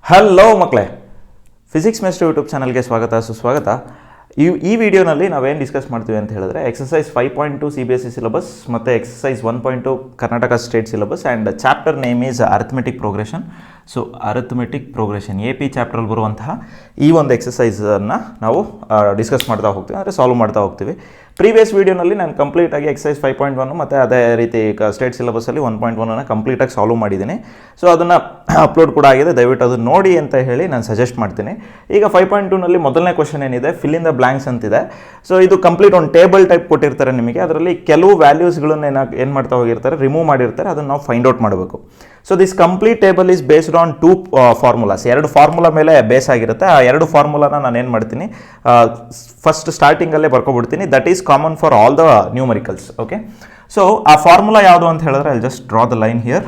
Hello ಮಕ್ಕಳೇ, physics ಮೆಸ್ಟರ್ YouTube ಚಾನಲ್ಗೆ ಸ್ವಾಗತ ಸುಸ್ವಾಗತ. ಈ ವಿಡಿಯೋನಲ್ಲಿ ನಾವೇನು ಡಿಸ್ಕಸ್ ಮಾಡ್ತೀವಿ ಅಂತ ಹೇಳಿದ್ರೆ ಎಕ್ಸಸೈಸ್ 5.2 CBSE ಸಿಲೆಬಸ್ ಮತ್ತು exercise 1.2 Karnataka state syllabus and chapter name is arithmetic progression. So arithmetic progression AP ಚಾಪ್ಟ್ರಲ್ಲಿ ಬರುವಂತಹ ಈ ಒಂದು ಎಕ್ಸಸೈಸನ್ನು ನಾವು ಡಿಸ್ಕಸ್ ಮಾಡ್ತಾ ಹೋಗ್ತೀವಿ, ಅಂದರೆ ಸಾಲ್ವ್ ಮಾಡ್ತಾ ಹೋಗ್ತೀವಿ. ಪ್ರೀವಿಯಸ್ ವೀಡಿಯೋನಲ್ಲಿ ನಾನು ಕಂಪ್ಲೀಟಾಗಿ ಎಕ್ಸಸೈಸ್ 5.1 ಮತ್ತು ಅದೇ ರೀತಿ ಸ್ಟೇಟ್ ಸಿಲೆಬಸ್ಸಲ್ಲಿ 1.1 ಕಂಪ್ಲೀಟಾಗಿ ಸಾಲ್ವ್ ಮಾಡಿದ್ದೀನಿ. ಸೊ ಅದನ್ನು ಅಪ್ಲೋಡ್ ಕೂಡ ಆಗಿದೆ, ದಯವಿಟ್ಟು ಅದು ನೋಡಿ ಅಂತ ಹೇಳಿ ನಾನು ಸಜೆಸ್ಟ್ ಮಾಡ್ತೀನಿ. ಈಗ 5.2ನಲ್ಲಿ ಮೊದಲನೇ ಕ್ವಶನ್ ಏನಿದೆ, ಫಿಲ್ ಇನ್ ದ ಬ್ಲ್ಯಾಂಕ್ಸ್ ಅಂತಿದೆ. ಸೊ ಇದು ಕಂಪ್ಲೀಟ್ ಒಂದು ಟೇಬಲ್ ಟೈಪ್ ಕೊಟ್ಟಿರ್ತಾರೆ ನಿಮಗೆ, ಅದರಲ್ಲಿ ಕೆಲವು ವ್ಯಾಲ್ಯೂಸ್ಗಳನ್ನು ಏನು ಮಾಡ್ತಾ ಹೋಗಿರ್ತಾರೆ, ರಿಮೂವ್ ಮಾಡಿರ್ತಾರೆ, ಅದನ್ನು ನಾವು ಫೈಂಡ್ ಔಟ್ ಮಾಡಬೇಕು. So this complete table is based on 2 formulas. 2 formula ಮೇಲೆ ಬೇಸ್ ಆಗಿರುತ್ತೆ. ಆ 2 ಫಾರ್ಮುಲಾನ ನಾನು ಏನು ಮಾಡ್ತೀನಿ, ಫಸ್ಟ್ ಸ್ಟಾರ್ಟಿಂಗಲ್ಲೇ ಬರ್ಕೊಬಿಡ್ತೀನಿ. That is common for all the numericals. Okay, so ಆ ಫಾರ್ಮುಲಾ ಯಾವುದು ಅಂತ ಹೇಳಿದ್ರೆ I just draw the line here.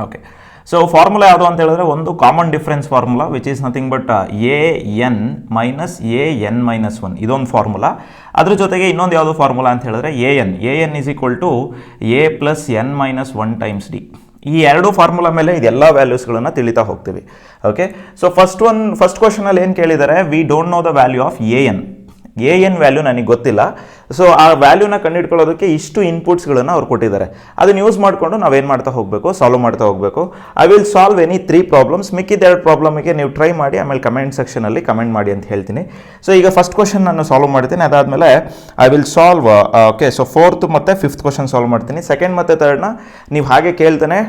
Okay, so formula ಯಾವುದು ಅಂತ ಹೇಳಿದ್ರೆ ಒಂದು common difference formula which is nothing but AN minus AN minus 1 ಇದೊಂದು ಫಾರ್ಮುಲಾ. ಅದ್ರ ಜೊತೆಗೆ ಇನ್ನೊಂದು ಯಾವುದು ಫಾರ್ಮುಲಾ ಅಂತ ಹೇಳಿದ್ರೆ AN is equal to A plus N minus 1 times D. ಈ 2 ಫಾರ್ಮುಲಾ ಮೇಲೆ ಇದೆಲ್ಲ ವ್ಯಾಲ್ಯೂಸ್ಗಳನ್ನು ತಿಳಿತಾ ಹೋಗ್ತೀವಿ. ಓಕೆ, ಸೊ ಫಸ್ಟ್ ಕ್ವಶನಲ್ಲಿ ಏನು ಕೇಳಿದ್ದಾರೆ, we don't know the value of AN value ನನಗೆ ಗೊತ್ತಿಲ್ಲ. ಸೊ ಆ ವ್ಯಾಲ್ಯೂನ ಕಂಡುಹಿಡ್ಕೊಳ್ಳೋದಕ್ಕೆ ಇಷ್ಟು ಇನ್ಪುಟ್ಸ್ಗಳನ್ನು ಅವ್ರು ಕೊಟ್ಟಿದ್ದಾರೆ. ಅದನ್ನು ಯೂಸ್ ಮಾಡಿಕೊಂಡು ನಾವೇನು ಮಾಡ್ತಾ ಹೋಗಬೇಕು, ಸಾಲ್ವ್ ಮಾಡ್ತಾ ಹೋಗಬೇಕು. I will solve any 3 problems. ಮಿಕ್ಕಿದ 2 ಪ್ರಾಬ್ಲಮಿಗೆ ನೀವು ಟ್ರೈ ಮಾಡಿ, ಆಮೇಲೆ ಕಮೆಂಟ್ ಸೆಕ್ಷನಲ್ಲಿ ಕಮೆಂಟ್ ಮಾಡಿ ಅಂತ ಹೇಳ್ತೀನಿ. ಸೊ ಈಗ ಫಸ್ಟ್ ಕ್ವಶನ್ ನಾನು ಸಾಲ್ವ್ ಮಾಡ್ತೀನಿ, ಅದಾದಮೇಲೆ I will solve. Okay, so 4th ಮತ್ತು 5th ಕ್ವಶನ್ ಸಾಲ್ವ್ ಮಾಡ್ತೀನಿ. ಸೆಕೆಂಡ್ ಮತ್ತು ಥರ್ಡ್ನ ನೀವು ಹಾಗೆ ಕೇಳ್ತಾನೆ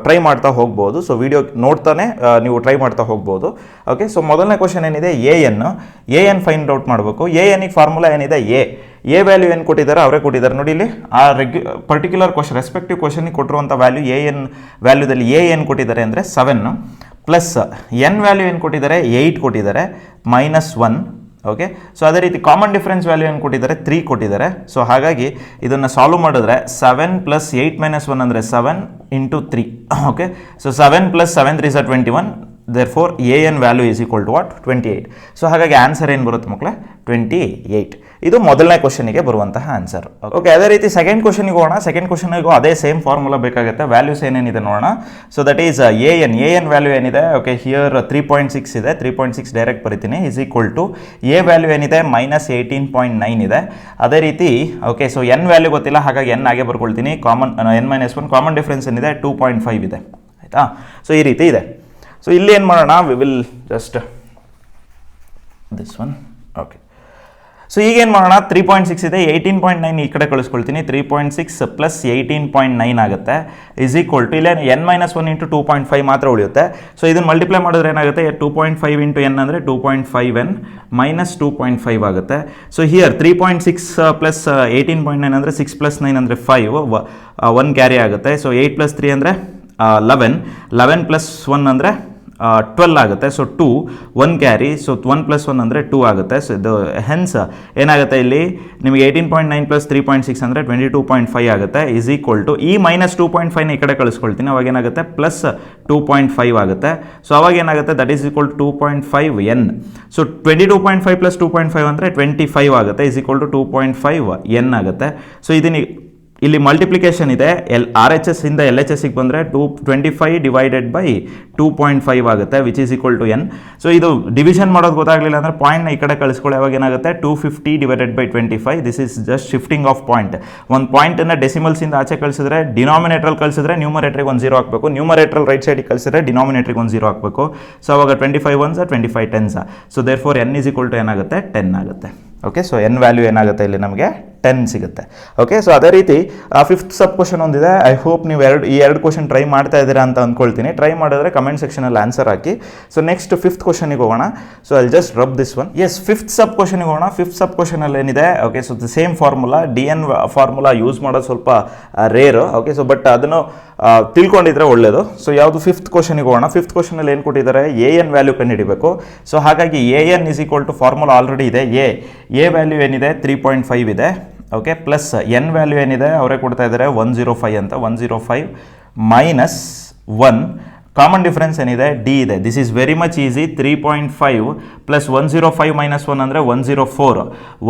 ಟ್ರೈ ಮಾಡ್ತಾ ಹೋಗ್ಬೋದು. ಸೊ ವಿಡಿಯೋ ನೋಡ್ತಾನೆ ನೀವು ಟ್ರೈ ಮಾಡ್ತಾ ಹೋಗ್ಬೋದು. ಓಕೆ, ಸೊ ಮೊದಲನೇ ಕ್ವಶನ್ ಏನಿದೆ, AN ಫೈಂಡ್ ಔಟ್ ಮಾಡಬೇಕು. ANಗೆ ಫಾರ್ಮುಲಾ ಏನಿದೆ, A ವ್ಯಾಲ್ಯೂ ಏನು ಕೊಟ್ಟಿದ್ದಾರೆ ಅವರೇ ಕೊಟ್ಟಿದ್ದಾರೆ ನೋಡಿ. ಇಲ್ಲಿ ಆ ಪರ್ಟಿಕ್ಯುಲರ್ ಕ್ವಶನ್ ರೆಸ್ಪೆಕ್ಟಿವ್ ಕ್ವಶನ್ಗೆ ಕೊಟ್ಟಿರುವಂಥ ವ್ಯಾಲ್ಯೂ AN ವ್ಯಾಲ್ಯೂದಲ್ಲಿ ಏನು ಕೊಟ್ಟಿದ್ದಾರೆ ಅಂದರೆ 7 ಪ್ಲಸ್ N ವ್ಯಾಲ್ಯೂ ಏನು ಕೊಟ್ಟಿದ್ದಾರೆ 8 ಕೊಟ್ಟಿದ್ದಾರೆ ಮೈನಸ್ 1. ಓಕೆ, ಸೊ ಅದೇ ರೀತಿ ಕಾಮನ್ ಡಿಫರೆನ್ಸ್ ವ್ಯಾಲ್ಯೂ ಏನು ಕೊಟ್ಟಿದ್ದಾರೆ 3 ಕೊಟ್ಟಿದ್ದಾರೆ. ಸೊ ಹಾಗಾಗಿ ಇದನ್ನು ಸಾಲ್ವ್ ಮಾಡಿದ್ರೆ 7 ಪ್ಲಸ್ 8 ಮೈನಸ್ 1 ಅಂದರೆ 7 into 3. Okay, so 7 plus 7 3 is 21. therefore AN value is equal to what 28. So ಹಾಗಾಗಿ ಆನ್ಸರ್ ಏನು ಬರುತ್ತೆ ಮಕ್ಕಳೇ, 28. ಇದು ಮೊದಲನೇ ಕ್ವಶನಿಗೆ ಬರುವಂತಹ ಆನ್ಸರ್. ಓಕೆ, ಅದೇ ರೀತಿ ಸೆಕೆಂಡ್ ಕ್ವಶನಿಗೆ ಹೋಗೋಣ. ಸೆಕೆಂಡ್ ಕ್ವಶನಿಗೂ ಅದೇ ಸೇಮ್ ಫಾರ್ಮುಲಾ ಬೇಕಾಗುತ್ತೆ. ವ್ಯಾಲ್ಯೂಸ್ ಏನೇನಿದೆ ನೋಡೋಣ. So that is AN value ಏನಿದೆ, ಓಕೆ ಹಿಯರ್ 3.6 ಇದೆ, 3.6 ಡೈರೆಕ್ಟ್ ಬರಿತೀನಿ, is equal to A value ಏನಿದೆ ಮೈನಸ್ 18.9 ಇದೆ. ಅದೇ ರೀತಿ ಓಕೆ, ಸೊ N ವ್ಯಾಲ್ಯೂ ಗೊತ್ತಿಲ್ಲ, ಹಾಗಾಗಿ N ಆಗೆ ಬರ್ಕೊಳ್ತೀನಿ. Common N minus 1 common difference ಏನಿದೆ 2.5 ಇದೆ. ಆಯಿತಾ, ಸೊ ಈ ರೀತಿ ಇದೆ. ಸೊ ಇಲ್ಲಿ ಏನು ಮಾಡೋಣ, we will just this one. Okay, so ಈಗೇನು ಮಾಡೋಣ, 3.6 ಇದೆ, 18.9 ಈ ಕಡೆ ಕಳಿಸ್ಕೊಳ್ತೀನಿ. 3.6 ಪ್ಲಸ್ 18.9 ಆಗುತ್ತೆ, ಈಸ್ ಈಕ್ವಲ್ ಟು ಇಲ್ಲೇ N ಮೈನಸ್ 1 ಇಂಟು 2.5 ಮಾತ್ರ ಉಳಿಯುತ್ತೆ. ಸೊ ಇದನ್ನು ಮಲ್ಟಿಪ್ಲೈ ಮಾಡಿದ್ರೆ ಏನಾಗುತ್ತೆ, 2.5 ಇಂಟು N ಅಂದರೆ 2.5N ಮೈನಸ್ 2.5 ಆಗುತ್ತೆ. ಸೊ ಹಿಯರ್ 3.6 ಪ್ಲಸ್ 18.9 ಅಂದರೆ 6 ಪ್ಲಸ್ 9 ಅಂದರೆ 5, 1 ಕ್ಯಾರಿ ಆಗುತ್ತೆ. ಸೊ 8 ಪ್ಲಸ್ 3 ಅಂದರೆ 11 ಪ್ಲಸ್ 1 ಅಂದರೆ 12 ಆಗುತ್ತೆ. ಸೊ 2 1 ಕ್ಯಾರಿ, ಸೊ 1 ಪ್ಲಸ್ 1 ಅಂದರೆ 2 ಆಗುತ್ತೆ. ಸೊ ಇದು ಹೆನ್ಸ್ ಏನಾಗುತ್ತೆ, ಇಲ್ಲಿ ನಿಮಗೆ 18.9 ಪ್ಲಸ್ 3.6 ಅಂದರೆ 22.5 ಆಗುತ್ತೆ, ಈಸ್ ಈಕ್ವಲ್ ಟು ಈ ಮೈನಸ್ 2.5ನ ಈ ಕಡೆ ಕಳಿಸ್ಕೊಳ್ತೀನಿ. ಅವಾಗ ಏನಾಗುತ್ತೆ ಪ್ಲಸ್ 2.5 ಆಗುತ್ತೆ. ಸೊ ಅವಾಗ ಏನಾಗುತ್ತೆ, that is equal to 2.5N. So 22.5 plus 2.5 ಅಂದರೆ 25 ಆಗುತ್ತೆ, ಈಸ್ ಈಕ್ವಲ್ ಟು 2.5N ಆಗುತ್ತೆ. ಸೊ ಇದನ್ನ ಇಲ್ಲಿ ಮಲ್ಟಿಪ್ಲಿಕೇಶನ್ ಇದೆ, RHS ಇಂದ LHSಗೆ ಬಂದರೆ 25 ಡಿವೈಡೆಡ್ ಬೈ 2.5 ಆಗುತ್ತೆ, which is equal to N. So ಇದು ಡಿವಿಷನ್ ಮಾಡೋದು ಗೊತ್ತಾಗಲಿಲ್ಲ ಅಂದರೆ ಪಾಯಿಂಟ್ನ ಈ ಕಡೆ ಕಳಿಸ್ಕೊಳ್ಳಿ. ಅವಾಗ ಏನಾಗುತ್ತೆ 250 divided by 25. This is just shifting of point. ಒಂದು ಪಾಯಿಂಟನ್ನು ಡೆಸಿಮಲ್ಸಿಂದ ಆಚೆ ಕಳಿಸಿದ್ರೆ ಡಿನಾಮಿನೇಟ್ರಲ್ಲಿ ಕಳಿಸಿದ್ರೆ ನ್ಯೂಮರೇಟ್ರಿಗೆ ಒಂದು 0 ಹಾಕಬೇಕು, ನ್ಯೂಮರೇಟ್ರಲ್ಲಿ ರೈಟ್ ಸೈಡಿಗೆ ಕಳಿಸಿದ್ರೆ ಡಿನಾಮಿನೇಟ್ರಿಗೆ ಒಂದು 0 ಹಾಕಬೇಕು. ಸೊ ಅವಾಗ 25 1s 25 10s. So therefore N is equal to ಏನಾಗುತ್ತೆ 10 ಆಗುತ್ತೆ. ಓಕೆ, ಸೊ N ವ್ಯಾಲ್ಯೂ ಏನಾಗುತ್ತೆ ಇಲ್ಲಿ ನಮಗೆ 10 ಸಿಗುತ್ತೆ. ಓಕೆ, ಸೊ ಅದೇ ರೀತಿ 5th ಸಬ್ ಕ್ವಶನ್ ಒಂದಿದೆ. ಐ ಹೋಪ್ ನೀವು ಈ 2 ಕ್ವಶನ್ ಟ್ರೈ ಮಾಡ್ತಾ ಇದ್ದೀರಾ ಅಂತ ಅಂದ್ಕೊಳ್ತೀನಿ. ಟ್ರೈ ಮಾಡಿದ್ರೆ ಕಮೆಂಟ್ ಸೆಕ್ಷನಲ್ಲಿ ಆನ್ಸರ್ ಹಾಕಿ. ಸೊ ನೆಕ್ಸ್ಟ್ 5th ಕ್ವಶನಿಗೆ ಹೋಗೋಣ. So I just rub this one. Yes, 5th sub ಕ್ವಶನಿಗೆ ಹೋಗೋಣ. 5th ಸಬ್ ಕ್ವಶನಲ್ಲಿ ಏನಿದೆ, okay, so the same formula DN formula use ಮಾಡೋದು ಸ್ವಲ್ಪ ರೇರ್. ಓಕೆ, ಸೊ ಬಟ್ ಅದನ್ನು ತಿಳ್ಕೊಂಡಿದ್ರೆ ಒಳ್ಳೆಯದು. ಸೊ ಯಾವುದು 5th ಕ್ವಶನಿಗೆ ಹೋಗೋಣ. 5th ಕ್ವಶನಲ್ಲಿ ಏನು ಕೊಟ್ಟಿದ್ದಾರೆ, AN ವ್ಯಾಲ್ಯೂ ಕಂಡುಹಿಡಿಬೇಕು. ಸೊ ಹಾಗಾಗಿ AN is equal to formula already ಇದೆ. A ವ್ಯಾಲ್ಯೂ ಏನಿದೆ 3.5 ಇದೆ. ಓಕೆ, ಪ್ಲಸ್ N ವ್ಯಾಲ್ಯೂ ಏನಿದೆ ಅವರೇ ಕೊಡ್ತಾ ಇದ್ದಾರೆ 105 ಅಂತ, 105 ಮೈನಸ್ 1 ಕಾಮನ್ ಡಿಫ್ರೆನ್ಸ್ ಏನಿದೆ ಡಿ ಇದೆ. This is very much easy. 3.5 plus 105 minus 1 ಅಂದರೆ 104.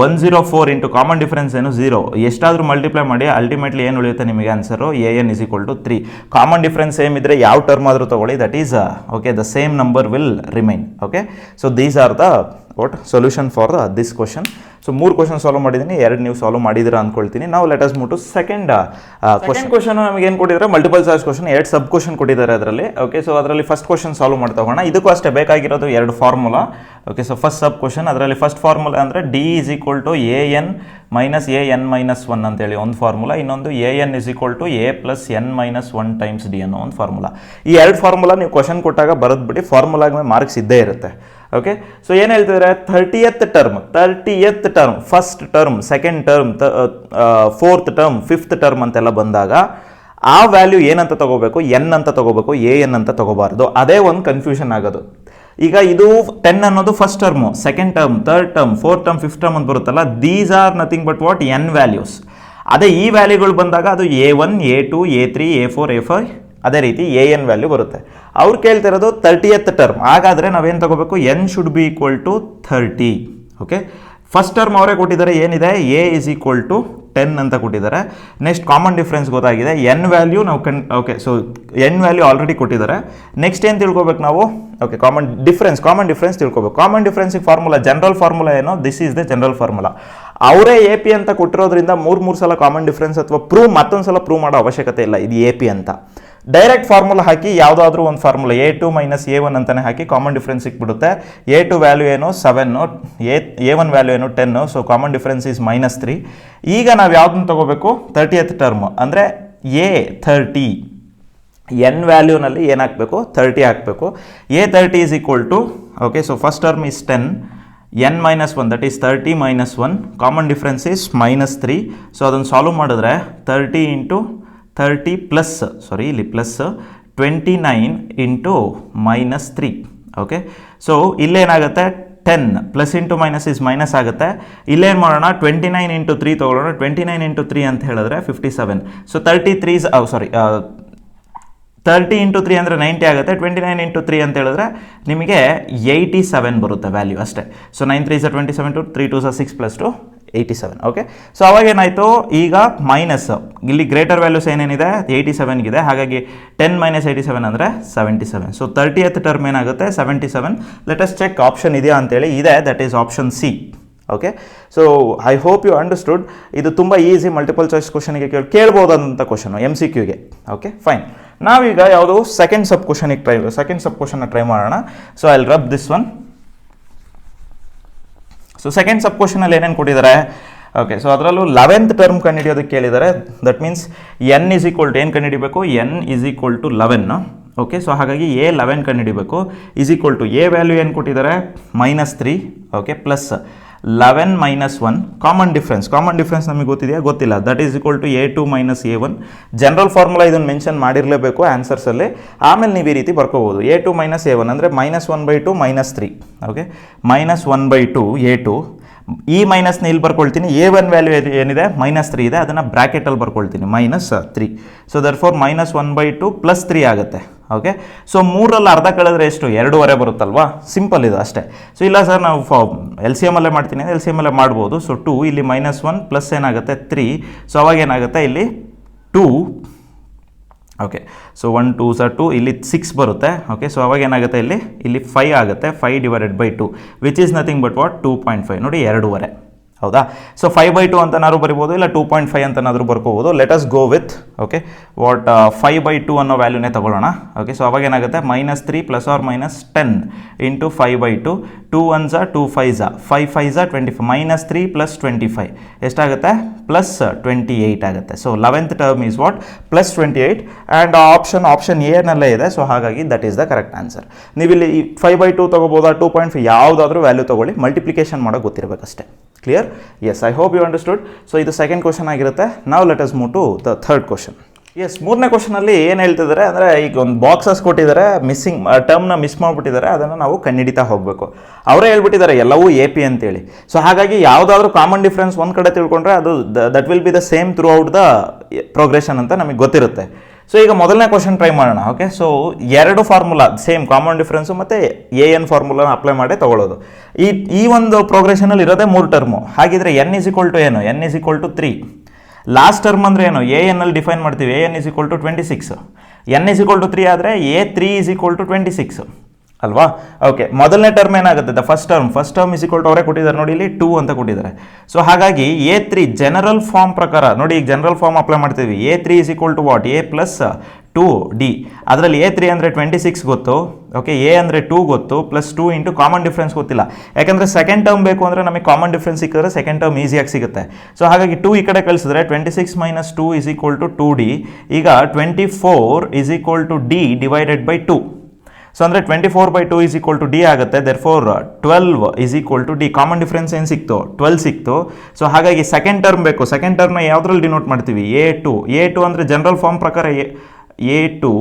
104 ಇಂಟು ಕಾಮನ್ ಡಿಫ್ರೆನ್ಸ್ ಏನು 0. ಎಷ್ಟಾದರೂ ಮಲ್ಟಿಪ್ಲೈ ಮಾಡಿ ಅಲ್ಟಿಮೇಟ್ಲಿ ಏನು ಉಳಿಯುತ್ತೆ ನಿಮಗೆ answer AN is equal to 3. Common difference same ಇದ್ದರೆ ಯಾವ ಟರ್ಮ್ ಆದರೂ ತಗೊಳ್ಳಿ, that is okay the same number will remain. Okay, so these are the solution for this question. So 3 question solve ಮಾಡಿದ್ದೀನಿ, 2 ನೀವು ಸಾಲ್ವ್ ಮಾಡಿದ್ದೀರಾ ಅಂದ್ಕೊಳ್ತೀನಿ. ನಾವು let us move to second question. ನಮಗೆ ಏನು ಕೊಟ್ಟಿದ್ದಾರೆ, multiple choice question, 2 sub question ಕೊಟ್ಟಿದ್ದಾರೆ ಅದರಲ್ಲಿ. ಓಕೆ, ಸೊ ಅದರಲ್ಲಿ ಫಸ್ಟ್ ಕ್ವಶನ್ ಸಾಲ್ವ್ ಮಾಡ್ತಾ ಹೋಗೋಣ. ಇದಕ್ಕೂ ಅಷ್ಟೇ ಬೇಕಾಗಿರೋದು 2 formula. Okay, so first sub question, ಅದರಲ್ಲಿ ಫಸ್ಟ್ ಫಾರ್ಮುಲಾ ಅಂದರೆ D is equal to AN minus AN minus 1 ಅಂತೇಳಿ ಒಂದು ಫಾರ್ಮುಲಾ, ಇನ್ನೊಂದು AN is equal to A plus N minus 1 times D ಅನ್ನೋ ಒಂದು ಫಾರ್ಮುಲಾ. ಈ 2 ಫಾರ್ಮುಲಾ ನೀವು ಕ್ವಶನ್ ಕೊಟ್ಟಾಗ ಬರೆದ್ಬಿಟ್ಟು ಫಾರ್ಮುಲಾಗೆ ಮಾರ್ಕ್ಸ್ ಇದ್ದೇ ಇರುತ್ತೆ. ಓಕೆ, ಸೊ ಏನು ಹೇಳ್ತಿದ್ದಾರೆ, 30th term, first term, second term, 4th term, 5th term ಅಂತೆಲ್ಲ ಬಂದಾಗ ಆ ವ್ಯಾಲ್ಯೂ ಏನಂತ ತಗೋಬೇಕು, N ಅಂತ ತಗೋಬೇಕು, AN ಅಂತ ತಗೋಬಾರ್ದು. ಅದೇ ಒಂದು ಕನ್ಫ್ಯೂಷನ್ ಆಗೋದು. ಈಗ ಇದು 10 ಅನ್ನೋದು first term, second term, 3rd term, 4th term, 5th term ಅಂತ ಬರುತ್ತಲ್ಲ, these are nothing but what N values. ಅದೇ ಈ ವ್ಯಾಲ್ಯೂಗಳು ಬಂದಾಗ ಅದು A1, A2, A3, A4, A5 ಅದೇ ರೀತಿ AN ವ್ಯಾಲ್ಯೂ ಬರುತ್ತೆ. ಅವ್ರು ಕೇಳ್ತಿರೋದು 30th ಟರ್ಮ್. ಹಾಗಾದರೆ ನಾವೇನು ತಗೋಬೇಕು, N should be equal to 30. Okay, first term ಅವರೇ ಕೊಟ್ಟಿದ್ದಾರೆ, ಏನಿದೆ A ಇಸ್ ಈಕ್ವಲ್ ಟು 10 ಅಂತ ಕೊಟ್ಟಿದ್ದಾರೆ. ನೆಕ್ಸ್ಟ್ ಕಾಮನ್ ಡಿಫ್ರೆನ್ಸ್ ಗೊತ್ತಾಗಿದೆ, N ವ್ಯಾಲ್ಯೂ ನಾವು okay, so N value already ಕೊಟ್ಟಿದ್ದಾರೆ. ನೆಕ್ಸ್ಟ್ ಏನು ತಿಳ್ಕೊಬೇಕು ನಾವು, ಓಕೆ, ಕಾಮನ್ ಡಿಫ್ರೆನ್ಸ್ ತಿಳ್ಕೊಬೇಕು. ಕಾಮನ್ ಡಿಫ್ರೆನ್ಸಿಗೆ ಫಾರ್ಮುಲಾ, ಜನರಲ್ ಫಾರ್ಮುಲಾ ಏನೋ, this is the general formula. ಅವರೇ AP ಅಂತ ಕೊಟ್ಟಿರೋದ್ರಿಂದ 3 ಸಲ ಕಾಮನ್ ಡಿಫ್ರೆನ್ಸ್ ಅಥವಾ ಮತ್ತೊಂದು ಸಲ ಪ್ರೂವ್ ಮಾಡೋ ಅವಶ್ಯಕತೆ ಇಲ್ಲ, ಇದು AP ಅಂತ. ಡೈರೆಕ್ಟ್ ಫಾರ್ಮುಲಾ ಹಾಕಿ ಯಾವುದಾದ್ರೂ ಒಂದು ಫಾರ್ಮುಲಾ A2 ಮೈನಸ್ A1 ಅಂತಲೇ ಹಾಕಿ ಕಾಮನ್ ಡಿಫ್ರೆನ್ಸ್ ಸಿಕ್ಬಿಡುತ್ತೆ. A2 ವ್ಯಾಲ್ಯೂ ಏನು 7, A1 ವ್ಯಾಲ್ಯೂ ಏನು 10, ಸೊ ಕಾಮನ್ ಡಿಫ್ರೆನ್ಸ್ ಈಸ್ -3. ಈಗ ನಾವು ಯಾವುದನ್ನು ತಗೋಬೇಕು, 30th ಟರ್ಮ್ ಅಂದರೆ A30. N ವ್ಯಾಲ್ಯೂನಲ್ಲಿ ಏನು ಹಾಕಬೇಕು, 30 ಹಾಕಬೇಕು. A30 is equal to, okay, so first term is 10, N minus 1 that is 30 minus 1, common difference is -3. So ಅದನ್ನು ಸಾಲ್ವ್ ಮಾಡಿದ್ರೆ 30 ಇಂಟು 30 ಪ್ಲಸ್, ಸಾರಿ ಇಲ್ಲಿ ಪ್ಲಸ್ 29 ಇಂಟು -3. ಓಕೆ, ಸೊ ಇಲ್ಲೇನಾಗುತ್ತೆ 10 plus into minus is minus ಆಗುತ್ತೆ. ಇಲ್ಲೇನು ಮಾಡೋಣ, 29 into 3 ತೊಗೊಳ್ಳೋಣ. 29 into 3 ಅಂತ ಹೇಳಿದ್ರೆ 57. ಸೊ 30 ಇಂಟು 3 ಅಂದರೆ 90 ಆಗುತ್ತೆ. 29 ಇಂಟು 3 ಅಂತ ಹೇಳಿದ್ರೆ ನಿಮಗೆ 87 ಬರುತ್ತೆ ವ್ಯಾಲ್ಯೂ ಅಷ್ಟೇ. So 9 3 is 27, 3 2 is 6 plus 2 87. Okay, so ಅವಾಗ ಏನಾಯಿತು, ಈಗ ಮೈನಸ್ ಇಲ್ಲಿ ಗ್ರೇಟರ್ ವ್ಯಾಲ್ಯೂಸ್ ಏನೇನಿದೆ 87ಗಿದೆ, ಹಾಗಾಗಿ 10 ಮೈನಸ್ 87 ಅಂದರೆ 77. ಸೊ 30th ಟರ್ಮ್ ಏನಾಗುತ್ತೆ 77. ಲೆಟ್ ಅಸ್ ಚೆಕ್ ಆಪ್ಷನ್ ಇದೆಯಾ ಅಂತೇಳಿ. ಇದೆ, that is option C. Okay, so I hope you understood. ಇದು ತುಂಬ ಈಸಿ, ಮಲ್ಟಿಪಲ್ ಚಾಯ್ಸ್ ಕ್ವಶನ್ಗೆ ಕೇಳ್ಬೋದಂಥ ಕ್ವಶನು, MCQಗೆ. Okay, fine. ನಾವೀಗ ಯಾವುದು ಸೆಕೆಂಡ್ ಸಬ್ ಕ್ವಶನ್ನ ಟ್ರೈ ಮಾಡೋಣ. So I will rub this one. So second sub ಕ್ವಶನಲ್ಲಿ ಏನೇನು ಕೊಟ್ಟಿದ್ದಾರೆ, ಓಕೆ, ಸೊ ಅದರಲ್ಲೂ 11th ಟರ್ಮ್ ಕಂಡುಹಿಡಿಯೋದಕ್ಕೆ ಕೇಳಿದ್ದಾರೆ. That means N is equal to ಏನು ಕಂಡುಹಿಡಿಬೇಕು, N is equal to 11. Okay, so ಹಾಗಾಗಿ A11 ಕಂಡುಹಿಡಿಬೇಕು. Is equal to A value ಏನು ಕೊಟ್ಟಿದ್ದಾರೆ -3. Okay, plus 11 minus 1, common difference ನಮಗೆ ಗೊತ್ತಿಲ್ಲ, that is equal to A2 minus A1. General formula ಇದನ್ನು mention ಮಾಡಿರಲೇಬೇಕು ಆನ್ಸರ್ಸಲ್ಲಿ. ಆಮೇಲೆ ನೀವು ಈ ರೀತಿ ಬರ್ಕೋಬೋದು, A2 ಮೈನಸ್ A1 ಅಂದರೆ -1/2 -3. Okay, -1/2 A2. ಈ ಮೈನಸ್ನ ಇಲ್ಲಿ ಬರ್ಕೊಳ್ತೀನಿ. A1 ವ್ಯಾಲ್ಯೂ ಏನಿದೆ -3 ಇದೆ, ಅದನ್ನು ಬ್ರ್ಯಾಕೆಟಲ್ಲಿ ಬರ್ಕೊಳ್ತೀನಿ -3. ಸೊ ದರ್ಫೋರ್ -1/2 ಪ್ಲಸ್ 3 ಆಗುತ್ತೆ. ಓಕೆ, ಸೊ 3ರಲ್ಲಿ ಅರ್ಧ ಕಳೆದ್ರೆ ಎಷ್ಟು, 2.5 ಬರುತ್ತಲ್ವಾ. ಸಿಂಪಲ್ ಇದು ಅಷ್ಟೇ. ಸೊ ಇಲ್ಲ ಸರ್ ನಾವು LCM ಅಲ್ಲೇ ಮಾಡ್ತೀನಿ, LCM ಅಲ್ಲೇ ಮಾಡ್ಬೋದು. ಸೊ 2 ಇಲ್ಲಿ -1 ಪ್ಲಸ್ ಏನಾಗುತ್ತೆ 3. ಸೊ ಅವಾಗ ಏನಾಗುತ್ತೆ ಇಲ್ಲಿ 2. ಓಕೆ, ಸೊ 1 2 ಸ 2, ಇಲ್ಲಿ 6 ಬರುತ್ತೆ. ಓಕೆ, ಸೊ ಅವಾಗ ಏನಾಗುತ್ತೆ ಇಲ್ಲಿ 5 ಆಗುತ್ತೆ. 5/2 which is nothing but what 2.5. ನೋಡಿ 2.5. ಹೌದಾ, ಸೊ 5/2 ಅಂತನಾದ್ರು ಬರಿಬೋದು, ಇಲ್ಲ 2.5 ಅಂತನಾದರೂ ಬರ್ಕೋಬೋದು. Let us go with okay what 5/2 ಅನ್ನೋ ವ್ಯಾಲ್ಯೂನೇ ತಗೊಳ್ಳೋಣ. ಓಕೆ, ಸೊ ಅವಾಗ ಏನಾಗುತ್ತೆ -3 plus or minus 10 into 5/2. 2 1s 2 5s 5 5s 25. -3 plus 25 ಎಷ್ಟಾಗುತ್ತೆ, ಪ್ಲಸ್ 28 ಆಗುತ್ತೆ. So 11th term is what plus 28. And option ಏನಲ್ಲೇ ಇದೆ. ಸೊ ಹಾಗಾಗಿ that is the correct answer. ನೀವಿಲ್ಲಿ 5/2 ತೊಗೋಬೋದಾ, 2.5 ಯಾವುದಾದ್ರೂ ವ್ಯಾಲ್ಯೂ ತೊಗೊಳ್ಳಿ, ಮಲ್ಟಿಪ್ಲಿಕೇಶನ್ ಮಾಡೋಕೆ ಗೊತ್ತಿರಬೇಕಷ್ಟೇ. Clear? S, I hope you understood. So ಇದು ಸೆಕೆಂಡ್ ಕ್ವಶನ್ ಆಗಿರುತ್ತೆ. ನಾವು let us move to the third question. Yes, ಮೂರನೇ ಕ್ವಶನಲ್ಲಿ ಏನು ಹೇಳ್ತಿದ್ದಾರೆ ಅಂದರೆ, ಈಗ ಒಂದು ಬಾಕ್ಸಸ್ ಕೊಟ್ಟಿದ್ದಾರೆ, ಟರ್ಮ್ನ ಮಿಸ್ ಮಾಡಿಬಿಟ್ಟಿದ್ದಾರೆ, ಅದನ್ನು ನಾವು ಕಂಡುಹಿಡಿತಾ ಹೋಗಬೇಕು. ಅವರೇ ಹೇಳ್ಬಿಟ್ಟಿದ್ದಾರೆ ಎಲ್ಲವೂ AP ಅಂತೇಳಿ. ಸೊ ಹಾಗಾಗಿ ಯಾವುದಾದ್ರೂ ಕಾಮನ್ ಡಿಫ್ರೆನ್ಸ್ ಒಂದು ಕಡೆ ತಿಳ್ಕೊಂಡ್ರೆ ಅದು that will B the same through out the progression ಅಂತ ನಮಗೆ ಗೊತ್ತಿರುತ್ತೆ. ಸೊ ಈಗ ಮೊದಲನೇ ಕ್ವಶನ್ ಟ್ರೈ ಮಾಡೋಣ. ಓಕೆ, ಸೊ ಎರಡು ಫಾರ್ಮುಲಾ ಸೇಮ್ ಕಾಮನ್ ಡಿಫ್ರೆನ್ಸು ಮತ್ತು ಎನ್ ಫಾರ್ಮುಲಾನ ಅಪ್ಲೈ ಮಾಡಿ ತಗೊಳ್ಳೋದು. ಈ ಒಂದು ಪ್ರೋಗ್ರೆಷನಲ್ಲಿ ಇರೋದೇ 3 ಟರ್ಮು. ಹಾಗಿದ್ರೆ n = ಏನು? n = 3. ಲಾಸ್ಟ್ ಟರ್ಮ್ ಅಂದರೆ ಏನು? ಎನ್ ಅಲ್ಲಿ ಡಿಫೈನ್ ಮಾಡ್ತೀವಿ. ಎನ್ = 26. n = 3 ಆದರೆ A3 = 26 ಅಲ್ವಾ? ಓಕೆ, ಮೊದಲನೇ ಟರ್ಮ್ ಏನಾಗುತ್ತೆ? ದ ಫಸ್ಟ್ ಟರ್ಮ್ = ಅವರೇ ಕೊಟ್ಟಿದ್ದಾರೆ ನೋಡಿ, ಇಲ್ಲಿ 2 ಅಂತ ಕೊಟ್ಟಿದ್ದಾರೆ. ಸೊ ಹಾಗಾಗಿ A3 ಜನರಲ್ ಫಾರ್ಮ್ ಪ್ರಕಾರ ನೋಡಿ, ಈಗ ಜನರಲ್ ಫಾರ್ಮ್ ಅಪ್ಲೈ ಮಾಡ್ತೀವಿ. A3 = what? A + 2D. ಅದರಲ್ಲಿ A3 ಅಂದರೆ 26 ಗೊತ್ತು, ಓಕೆ, A ಅಂದರೆ 2 ಗೊತ್ತು, +2 ಇಂಟು ಕಾಮನ್ ಡಿಫ್ರೆನ್ಸ್ ಗೊತ್ತಿಲ್ಲ. ಯಾಕಂದರೆ ಸೆಕೆಂಡ್ ಟರ್ಮ್ ಬೇಕು ಅಂದರೆ ನಮಗೆ ಕಾಮನ್ ಡಿಫ್ರೆನ್ಸ್ ಸಿಕ್ಕಿದ್ರೆ ಸೆಕೆಂಡ್ ಟರ್ಮ್ ಈಸಿಯಾಗಿ ಸಿಗುತ್ತೆ. ಸೊ ಹಾಗಾಗಿ 2 ಈ ಕಡೆ ಕಳಿಸಿದ್ರೆ 26 - 2 = 2D. ಈಗ 24 = D / 2. ಸೊ ಅಂದರೆ 24/2 = D ಆಗುತ್ತೆ. Therefore 12 = D. ಕಾಮನ್ ಡಿಫ್ರೆನ್ಸ್ ಏನು ಸಿಕ್ತು? 12 ಸಿಕ್ತು. ಸೊ ಹಾಗಾಗಿ ಸೆಕೆಂಡ್ ಟರ್ಮ್ ಬೇಕು. ಸೆಕೆಂಡ್ ಟರ್ಮ್ನ ಯಾವುದ್ರಲ್ಲಿ ಡಿನೋಟ್ ಮಾಡ್ತೀವಿ? A2 ಅಂದರೆ ಜನರಲ್ ಫಾರ್ಮ್ ಪ್ರಕಾರ A2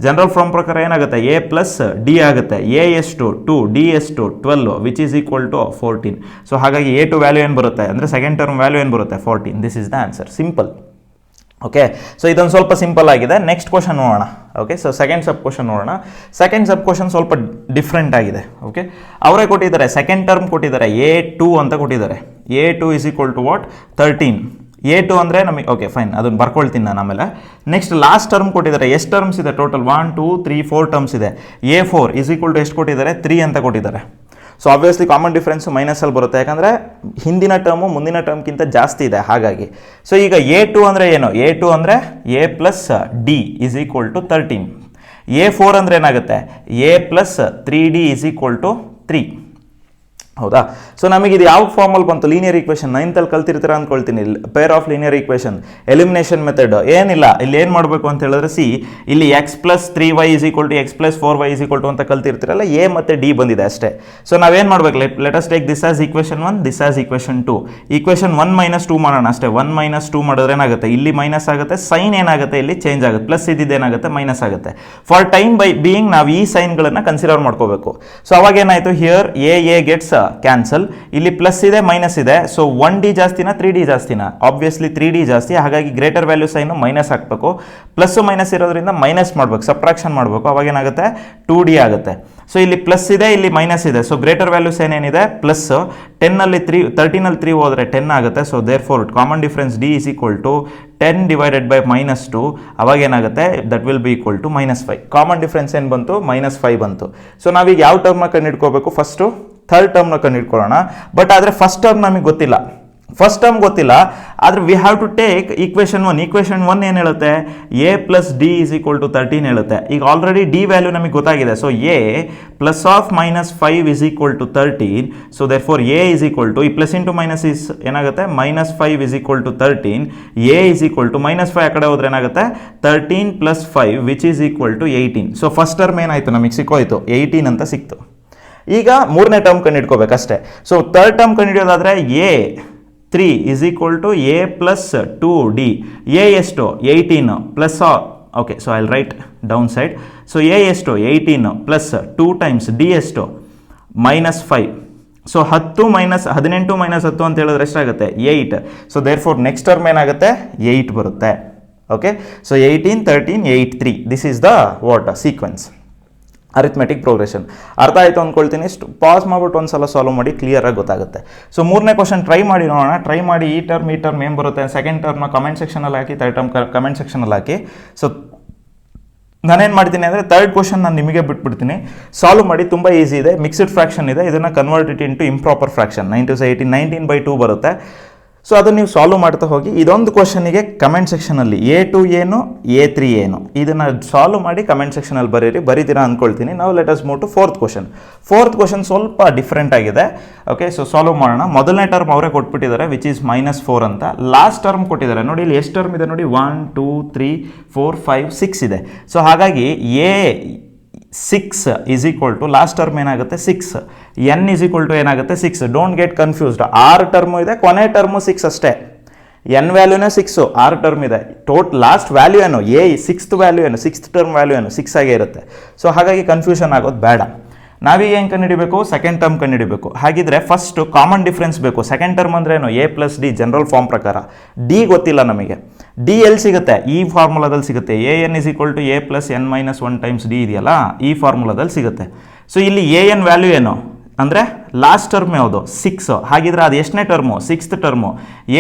ಜನರಲ್ ಫಾರ್ಮ್ ಪ್ರಕಾರ ಏನಾಗುತ್ತೆ? A + D ಆಗುತ್ತೆ. A ಎಷ್ಟು? 2, D ಎಷ್ಟು? 12, which is equal to 14. So ಹಾಗಾಗಿ A2 ವ್ಯಾಲ್ಯೂ ಏನು ಬರುತ್ತೆ ಅಂದರೆ ಸೆಕೆಂಡ್ ಟರ್ಮ್ ವ್ಯಾಲ್ಯೂ ಏನು ಬರುತ್ತೆ? 14. This is the answer. Simple. Okay, so ಇದೊಂದು ಸ್ವಲ್ಪ ಸಿಂಪಲ್ ಆಗಿದೆ. ನೆಕ್ಸ್ಟ್ ಕ್ವಶನ್ ನೋಡೋಣ. Okay, so second sub question ನೋಡೋಣ. ಸೆಕೆಂಡ್ ಸಬ್ ಕ್ವಶನ್ ಸ್ವಲ್ಪ ಡಿಫ್ರೆಂಟ್ ಆಗಿದೆ. ಓಕೆ, ಅವರೇ ಕೊಟ್ಟಿದ್ದಾರೆ, ಸೆಕೆಂಡ್ ಟರ್ಮ್ ಕೊಟ್ಟಿದ್ದಾರೆ, A2 ಅಂತ ಕೊಟ್ಟಿದ್ದಾರೆ. A2 = what? 13. A2 ಅಂದರೆ ನಮಗೆ, ಓಕೆ ಫೈನ್, ಅದನ್ನು ಬರ್ಕೊಳ್ತೀನಿ ನಾನು ಆಮೇಲೆ. ನೆಕ್ಸ್ಟ್ ಲಾಸ್ಟ್ ಟರ್ಮ್ ಕೊಟ್ಟಿದ್ದಾರೆ. ಎಷ್ಟು ಟರ್ಮ್ಸ್ ಇದೆ ಟೋಟಲ್? 1 2 3 4 ಟರ್ಮ್ಸ್ ಇದೆ. A4 = ಎಷ್ಟು ಕೊಟ್ಟಿದ್ದಾರೆ? 3 ಅಂತ ಕೊಟ್ಟಿದ್ದಾರೆ. ಸೊ ಆಬ್ವಿಯಸ್ಲಿ ಕಾಮನ್ ಡಿಫ್ರೆನ್ಸು ಮೈನಸಲ್ಲಿ ಬರುತ್ತೆ, ಯಾಕಂದರೆ ಹಿಂದಿನ ಟರ್ಮು ಮುಂದಿನ ಟರ್ಮ್ಗಿಂತ ಜಾಸ್ತಿ ಇದೆ ಹಾಗಾಗಿ. ಸೊ ಈಗ A2 ಅಂದರೆ ಏನು? A2 ಅಂದರೆ A + D = 13. A4 ಅಂದರೆ ಏನಾಗುತ್ತೆ? A + 3D = 3. ಹೌದಾ? ಸೊ ನಮಗೆ ಇದು ಯಾವ ಫಾರ್ಮಲ್ಲಿ ಬಂತು? ಲೀನಿಯರ್ ಈಕ್ವೇಷನ್ 9th ಅಲ್ಲಿ ಕಲ್ತಿರ್ತೀರ ಅಂದ್ಕೊಳ್ತೀನಿ. Pair of linear equation, elimination method. ಏನಿಲ್ಲ, ಇಲ್ಲಿ ಏನು ಮಾಡಬೇಕು ಅಂತ ಹೇಳಿದ್ರೆ, ಇಲ್ಲಿ x + 3y = x + 4y = ಅಂತ ಕಲ್ತಿರ್ತೀರಲ್ಲ, A ಮತ್ತು D ಬಂದಿದೆ ಅಷ್ಟೇ. ಸೊ ನಾವೇನು ಮಾಡಬೇಕು? Let us take this as equation 1, this as equation 2. Equation 1 - 2 ಮಾಡೋಣ ಅಷ್ಟೇ. 1 - 2 ಮಾಡಿದ್ರೆ ಏನಾಗುತ್ತೆ? ಇಲ್ಲಿ ಮೈನಸ್ ಆಗುತ್ತೆ, ಸೈನ್ ಏನಾಗುತ್ತೆ? ಇಲ್ಲಿ ಚೇಂಜ್ ಆಗುತ್ತೆ, ಪ್ಲಸ್ ಇದ್ದೇನಾಗುತ್ತೆ? ಮೈನಸ್ ಆಗುತ್ತೆ. ಫಾರ್ ಟೈಮ್ ಬೀಯಿಂಗ್ ನಾವು ಈ ಸೈನ್ಗಳನ್ನು ಕನ್ಸಿಡರ್ ಮಾಡ್ಕೋಬೇಕು. ಸೊ ಅವಾಗ ಏನಾಯಿತು? Here A gets cancel. ಇಲ್ಲಿ ಪ್ಲಸ್ ಇದೆ, ಮೈನಸ್ ಇದೆ. ಸೊ 1D ಜಾಸ್ತಿನಾ 3D ಜಾಸ್ತಿನಾ? ಆಬ್ವಿಯಸ್ಲಿ 3D ಜಾಸ್ತಿ. ಹಾಗಾಗಿ ಗ್ರೇಟರ್ ವ್ಯಾಲ್ಯೂ ಸೈನು ಮೈನಸ್ ಹಾಕಬೇಕು. ಪ್ಲಸ್ ಮೈನಸ್ ಇರೋದ್ರಿಂದ ಮೈನಸ್ ಮಾಡಬೇಕು, ಸಬ್ಟ್ರಾಕ್ಷನ್ ಮಾಡಬೇಕು. ಅವಾಗ ಏನಾಗುತ್ತೆ? 2D ಆಗುತ್ತೆ. ಸೊ ಇಲ್ಲಿ ಪ್ಲಸ್ ಇದೆ, ಇಲ್ಲಿ ಮೈನಸ್ ಇದೆ. ಸೊ ಗ್ರೇಟರ್ ವ್ಯಾಲ್ಯೂ ಸೈನ್ ಏನಿದೆ? ಪ್ಲಸ್. 13 3 ಹೋದರೆ 10 ಆಗುತ್ತೆ. So therefore common difference D = 10 / -2. ಅವಾಗ ಏನಾಗುತ್ತೆ? That will be equal to -5. Common difference ಏನು ಬಂತು? -5 ಬಂತು. ಸೊ ನಾವೀಗ ಯಾವ ಟರ್ಮ್ನ ಕಂಡುಹಿಡ್ಕೋಬೇಕು? ಫಸ್ಟು ಥರ್ಡ್ ಟರ್ಮ್ನ ಕಂಡುಹಿಡ್ಕೊಳ್ಳೋಣ. ಬಟ್ ಆದರೆ ಫಸ್ಟ್ ಟರ್ಮ್ ನಮಗೆ ಗೊತ್ತಿಲ್ಲ. ಆದರೆ we have to take equation 1. Equation 1 ಏನು ಹೇಳುತ್ತೆ? A + D = 13 ಹೇಳುತ್ತೆ. ಈಗ ಆಲ್ರೆಡಿ D ವ್ಯಾಲ್ಯೂ ನಮಗೆ ಗೊತ್ತಾಗಿದೆ. So A ± 5 = 13. So therefore A = ಈ ಪ್ಲಸ್ ಇಂಟು ಮೈನಸ್ ಇಸ್ ಏನಾಗುತ್ತೆ? -5 = 13. A -5 ಆ ಕಡೆ ಹೋದ್ರೆ ಏನಾಗುತ್ತೆ? 13 + 5 which is equal to 18. So first term ಏನಾಯಿತು? ನಮಗೆ ಸಿಕ್ಕೋಯ್ತು, 18 ಅಂತ ಸಿಕ್ತು. ಈಗ ಮೂರನೇ ಟರ್ಮ್ ಕಂಡುಹಿಡ್ಕೋಬೇಕಷ್ಟೇ. ಸೊ ಥರ್ಡ್ ಟರ್ಮ್ ಕಂಡುಹಿಡಿಯೋದಾದರೆ A3 = A + 2D. A ಎಷ್ಟು? 18 plus, okay, so I will write down side. So A ಎಷ್ಟು? 18 ಪ್ಲಸ್ 2 ಟೈಮ್ಸ್ D ಎಷ್ಟು? -5. ಸೊ 18 - 10 ಅಂತ ಹೇಳಿದ್ರೆ ಎಷ್ಟಾಗುತ್ತೆ? 8. So therefore next term ಏನಾಗುತ್ತೆ? 8 ಬರುತ್ತೆ. Okay, so 18 13 8 3. This is the what? Sequence, arithmetic progression. ಅರ್ಥ ಆಯಿತು ಅಂದ್ಕೊಳ್ತೀನಿ. ಪಾಸ್ ಮಾಡಿಬಿಟ್ಟು ಒಂದ್ಸಲ ಸಾಲ್ವ್ ಮಾಡಿ, ಕ್ಲಿಯರಾಗಿ ಗೊತ್ತಾಗುತ್ತೆ. ಸೊ ಮೂರನೇ ಕ್ವಶನ್ ಟ್ರೈ ಮಾಡಿ ನೋಡೋಣ. ಟ್ರೈ ಮಾಡಿ ಈ ಟರ್ಮ್ ಏನು ಬರುತ್ತೆ? ಸೆಕೆಂಡ್ ಟರ್ಮ್ನ ಕಮೆಂಟ್ ಸೆಕ್ಷನಲ್ಲಿ ಹಾಕಿ, ಥರ್ಡ್ ಟರ್ಮ್ ಕಮೆಂಟ್ ಸೆಕ್ಷನಲ್ಲಿ ಹಾಕಿ. ಸೊ ನಾನೇನು ಮಾಡ್ತೀನಿ ಅಂದರೆ ಥರ್ಡ್ ಕ್ವಶನ್ ನಾನು ನಿಮಗೆ ಬಿಟ್ಬಿಡ್ತೀನಿ, ಸಾಲ್ವ್ ಮಾಡಿ. ತುಂಬ ಈಸಿ ಇದೆ. ಮಿಕ್ಸ್ಡ್ ಫ್ರಾಕ್ಷನ್ ಇದೆ, ಇದನ್ನು convert it into improper fraction. 9 × 18 19/2 ಬರುತ್ತೆ. ಸೊ ಅದನ್ನು ನೀವು ಸಾಲ್ವ್ ಮಾಡ್ತಾ ಹೋಗಿ. ಇದೊಂದು ಕ್ವಶನಿಗೆ ಕಮೆಂಟ್ ಸೆಕ್ಷನಲ್ಲಿ A2 ಏನು, A3 ಏನು, ಇದನ್ನು ಸಾಲ್ವ್ ಮಾಡಿ ಕಮೆಂಟ್ ಸೆಕ್ಷನಲ್ಲಿ ಬರೀತೀರಾ ಅಂದ್ಕೊಳ್ತೀನಿ. ನಾವು let us move to fourth question. Fourth question ಸ್ವಲ್ಪ ಡಿಫ್ರೆಂಟ್ ಆಗಿದೆ. ಓಕೆ, ಸೊ ಸಾಲ್ವ್ ಮಾಡೋಣ. ಮೊದಲನೇ ಟರ್ಮ್ ಅವರೇ ಕೊಟ್ಬಿಟ್ಟಿದ್ದಾರೆ, ವಿಚ್ ಈಸ್ -4 ಅಂತ. ಲಾಸ್ಟ್ ಟರ್ಮ್ ಕೊಟ್ಟಿದ್ದಾರೆ ನೋಡಿ, ಇಲ್ಲಿ ಎಷ್ಟು ಟರ್ಮ್ ಇದೆ ನೋಡಿ? 1 2 3 4 5 6 ಇದೆ. ಸೊ ಹಾಗಾಗಿ A6 = ಲಾಸ್ಟ್ ಟರ್ಮ್ ಏನಾಗುತ್ತೆ? 6. n = ಏನಾಗುತ್ತೆ? 6. Don't get confused. 6 ಟರ್ಮು ಇದೆ, ಕೊನೆ ಟರ್ಮು 6 ಅಷ್ಟೇ. n ವ್ಯಾಲ್ಯೂನೇ 6, 6 ಟರ್ಮ್ ಇದೆ. ಲಾಸ್ಟ್ ವ್ಯಾಲ್ಯೂ ಏನು? ಸಿಕ್ಸ್ತ್ ವ್ಯಾಲ್ಯೂ ಏನು? ಸಿಕ್ಸ್ತ್ ಟರ್ಮ್ ವ್ಯಾಲ್ಯೂ ಏನು? 6 ಆಗೇ ಇರುತ್ತೆ. ಸೊ ಹಾಗಾಗಿ ಕನ್ಫ್ಯೂಷನ್ ಆಗೋದು ಬೇಡ. ನಾವೀಗ ಏನು ಕಂಡುಹಿಡಿಬೇಕು, ಸೆಕೆಂಡ್ ಟರ್ಮ್ ಕಂಡುಹಿಡಿಬೇಕು. ಹಾಗಿದ್ರೆ ಫಸ್ಟ್ ಕಾಮನ್ ಡಿಫ್ರೆನ್ಸ್ ಬೇಕು. ಸೆಕೆಂಡ್ ಟರ್ಮ್ ಅಂದ್ರೆ ಏನು, A plus D general form ಪ್ರಕಾರ. ಡಿ ಗೊತ್ತಿಲ್ಲ ನಮಗೆ, ಡಿ ಎಲ್ಲಿ ಸಿಗುತ್ತೆ, ಈ ಫಾರ್ಮುಲಾದಲ್ಲಿ ಸಿಗುತ್ತೆ. A N is equal to A plus N minus one times D ಇದೆಯಲ್ಲ, ಈ ಫಾರ್ಮುಲಾದಲ್ಲಿ ಸಿಗುತ್ತೆ. ಸೊ ಇಲ್ಲಿ ಎ ಎನ್ ವ್ಯಾಲ್ಯೂ ಏನು ಅಂದರೆ ಲಾಸ್ಟ್ ಟರ್ಮ್ ಯಾವುದು, 6. ಹಾಗಿದ್ರೆ ಅದು ಎಷ್ಟನೇ term, 6th term.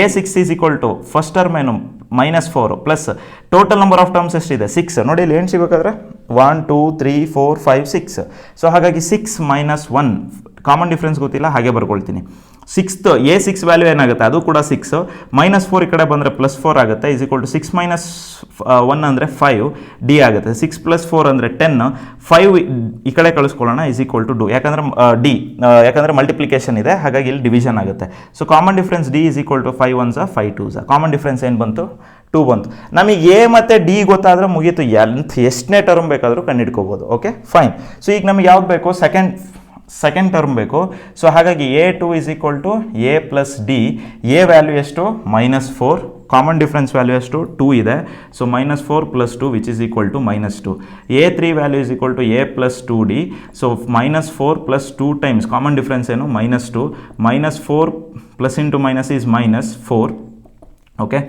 A 6 is equal to first term ಏನು -4 plus total number of terms ಎಷ್ಟಿದೆ 6. ನೋಡಿ ಇಲ್ಲಿ ಏನು ಸಿಗಬೇಕಾದ್ರೆ 1 2 3 4 5 6. ಸೊ ಹಾಗಾಗಿ 6 - 1 ಕಾಮನ್ ಡಿಫ್ರೆನ್ಸ್ ಗೊತ್ತಿಲ್ಲ, ಹಾಗೆ ಬರ್ಕೊಳ್ತೀನಿ. 6th ಎ 6 ವ್ಯಾಲ್ಯೂ ಏನಾಗುತ್ತೆ, ಅದು ಕೂಡ 6. -4 ಈ ಕಡೆ ಬಂದರೆ +4 ಆಗುತ್ತೆ. ಈಸ್ ಈಕ್ವಲ್ ಟು 6 - 1 ಅಂದರೆ 5 ಡಿ ಆಗುತ್ತೆ. 6 + 4 ಅಂದರೆ 10. 5 ಈ ಕಡೆ ಕಳಿಸ್ಕೊಳ್ಳೋಣ. ಈಸ್ ಈಕ್ವಲ್ ಟು ಯಾಕಂದರೆ ಡಿ, ಯಾಕಂದರೆ ಮಲ್ಟಿಪ್ಲಿಕೇಶನ್ ಇದೆ, ಹಾಗಾಗಿ ಇಲ್ಲಿ ಡಿವಿಷನ್ ಆಗುತ್ತೆ. So common difference D is equal to 5 1s 5 2s. Common difference ಏನು ಬಂತು, 2 ಬಂತು. ನಮಗೆ ಎ ಮತ್ತು ಡಿ ಗೊತ್ತಾದರೆ ಮುಗೀತು, ಎಷ್ಟನೇ ಟರ್ಮ್ ಬೇಕಾದರೂ ಕಂಡುಹಿಡ್ಕೋಬೋದು. Okay fine. ಸೊ ಈಗ ನಮಗೆ ಯಾವ್ದು ಬೇಕು, ಸೆಕೆಂಡ್ ಟರ್ಮ್ ಬೇಕು. ಸೊ ಹಾಗಾಗಿ A2 is equal to A plus D. A value ಎಷ್ಟು, -4. ಕಾಮನ್ ಡಿಫ್ರೆನ್ಸ್ ವ್ಯಾಲ್ಯೂ ಎಷ್ಟು, 2 ಇದೆ. So -4 + 2 which is equal to -2. A3 value is equal to A plus 2d. ಸೊ -4 + 2 ಟೈಮ್ಸ್ ಕಾಮನ್ ಡಿಫ್ರೆನ್ಸ್ ಏನು, -2. -4 plus into minus is -4. Okay,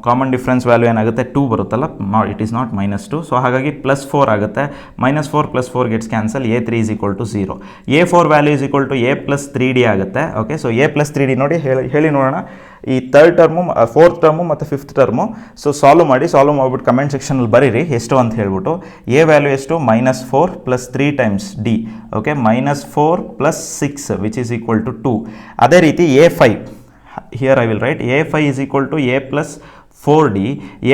common difference value ಏನಾಗುತ್ತೆ, 2 ಬರುತ್ತಲ್ಲ, it is not -2. So ಹಾಗಾಗಿ +4 ಆಗುತ್ತೆ. -4 + 4 gets cancel. A3 is equal to 0. A4 value is equal to A plus 3d ಆಗುತ್ತೆ. Okay, so A plus 3d ನೋಡಿ ಹೇಳಿ ನೋಡೋಣ. ಈ 3rd term, 4th term ಮತ್ತು 5th ಟರ್ಮು. ಸೊ ಸಾಲ್ವ್ ಮಾಡಿಬಿಟ್ಟು comment ಸೆಕ್ಷನಲ್ಲಿ ಬರೀರಿ ಎಷ್ಟು ಅಂತ ಹೇಳ್ಬಿಟ್ಟು. ಎ ವ್ಯಾಲ್ಯೂ ಎಷ್ಟು, -4 + 3 times D. Okay, -4 + 6 which is equal to 2. ಅದೇ ರೀತಿ A5, here I will write A5 is equal to a plus 4d.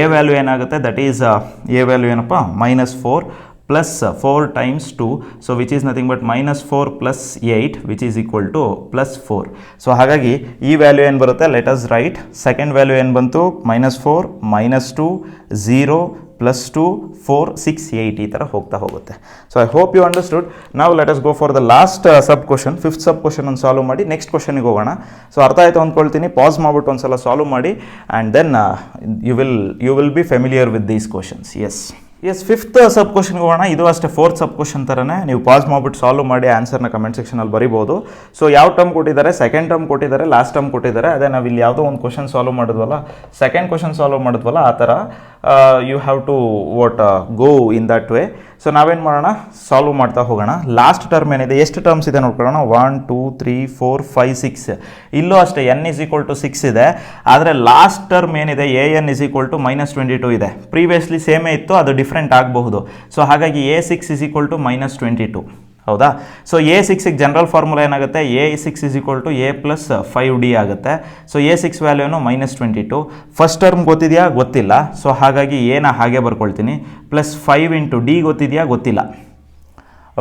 a value ಏನಾಗುತ್ತೆ, ದಟ್ ಈಸ್ a ವ್ಯಾಲ್ಯೂ ಏನಪ್ಪ, -4 plus 4 times 2. So which is nothing but -4 + 8 which is equal to +4. So ಹಾಗಾಗಿ ಈ value ಏನು ಬರುತ್ತೆ, let us write. Second value ಏನು ಬಂತು, -4 -2 0 +2 4 6 8 ಈ ಥರ ಹೋಗ್ತಾ ಹೋಗುತ್ತೆ. So I hope you understood. ನಾವು let us go for the last sub question, 5th sub question ಅನ್ನು ಸಾಲ್ವ್ ಮಾಡಿ ನೆಕ್ಸ್ಟ್ ಕ್ವಶನಿಗೆ ಹೋಗೋಣ. ಸೊ ಅರ್ಥ ಆಯಿತು ಅಂದ್ಕೊಳ್ತೀನಿ. ಪಾಸ್ ಮಾಡಿಬಿಟ್ಟು ಒಂದು ಸಲ ಸಾಲ್ವ್ ಮಾಡಿ and then you will be familiar with these questions. Yes 5th sub ಕ್ವಶನ್ಗೆ ಹೋಗೋಣ. ಇದು ಅಷ್ಟೇ 4th ಸಬ್ ಕ್ವಶನ್ ಥರನೇ. ನೀವು ಪಾಸ್ ಮಾಡಿಬಿಟ್ಟು ಸಾಲ್ವ್ ಮಾಡಿ ಆನ್ಸರ್ನ ಕಮೆಂಟ್ ಸೆಕ್ಷನಲ್ಲಿ ಬರಿಬೋದು. ಸೊ ಯಾವ ಟರ್ಮ್ ಕೊಟ್ಟಿದ್ದಾರೆ, ಸೆಕೆಂಡ್ ಟರ್ಮ್ ಕೊಟ್ಟಿದ್ದಾರೆ, ಲಾಸ್ಟ್ ಟರ್ಮ್ ಕೊಟ್ಟಿದ್ದಾರೆ. ಅದೇ ನಾವು ಇಲ್ಲಿ ಯಾವುದೋ ಒಂದು ಕ್ವಶನ್ ಸಾಲ್ವ್ ಮಾಡಿದ್ವಲ್ಲ, ಸೆಕೆಂಡ್ ಕ್ವಶನ್ ಸಾಲ್ವ್ ಮಾಡಿದ್ವಲ್ಲ, ಆ ಥರ you have to go in that way. So ನಾವೇನು ಮಾಡೋಣ, ಸಾಲ್ವ್ ಮಾಡ್ತಾ ಹೋಗೋಣ. ಲಾಸ್ಟ್ ಟರ್ಮ್ ಏನಿದೆ, ಎಷ್ಟು ಟರ್ಮ್ಸ್ ಇದೆ ನೋಡ್ಕೊಳ್ಳೋಣ. 1 2 3 4 5 6. ಇಲ್ಲೂ ಅಷ್ಟೇ n ಇಸ್ ಈಕ್ವಲ್ ಟು 6 ಇದೆ. ಆದರೆ ಲಾಸ್ಟ್ ಟರ್ಮ್ ಏನಿದೆ, an ಇಸ್ ಈಕ್ವಲ್ ಟು -22 ಇದೆ. ಪ್ರೀವಿಯಸ್ಲಿ ಸೇಮೇ ಇತ್ತು, ಅದು ಡಿಫ್ರೆಂಟ್ ಆಗಬಹುದು. ಸೊ ಹಾಗಾಗಿ A6 ಇಸ್ ಈಕ್ವಲ್ ಟು -22. ಹೌದಾ. ಸೊ A6ಗೆ ಜನರಲ್ ಫಾರ್ಮುಲಾ ಏನಾಗುತ್ತೆ, A6 is equal to A plus 5d ಆಗುತ್ತೆ. So A6 ವ್ಯಾಲ್ಯೂನು -22. ಫಸ್ಟ್ ಟರ್ಮ್ ಗೊತ್ತಿದೆಯಾ, ಗೊತ್ತಿಲ್ಲ. ಸೊ ಹಾಗಾಗಿ ಏನ ಹಾಗೆ ಬರ್ಕೊಳ್ತೀನಿ. +5 ಇಂಟು ಡಿ ಗೊತ್ತಿದೆಯಾ, ಗೊತ್ತಿಲ್ಲ.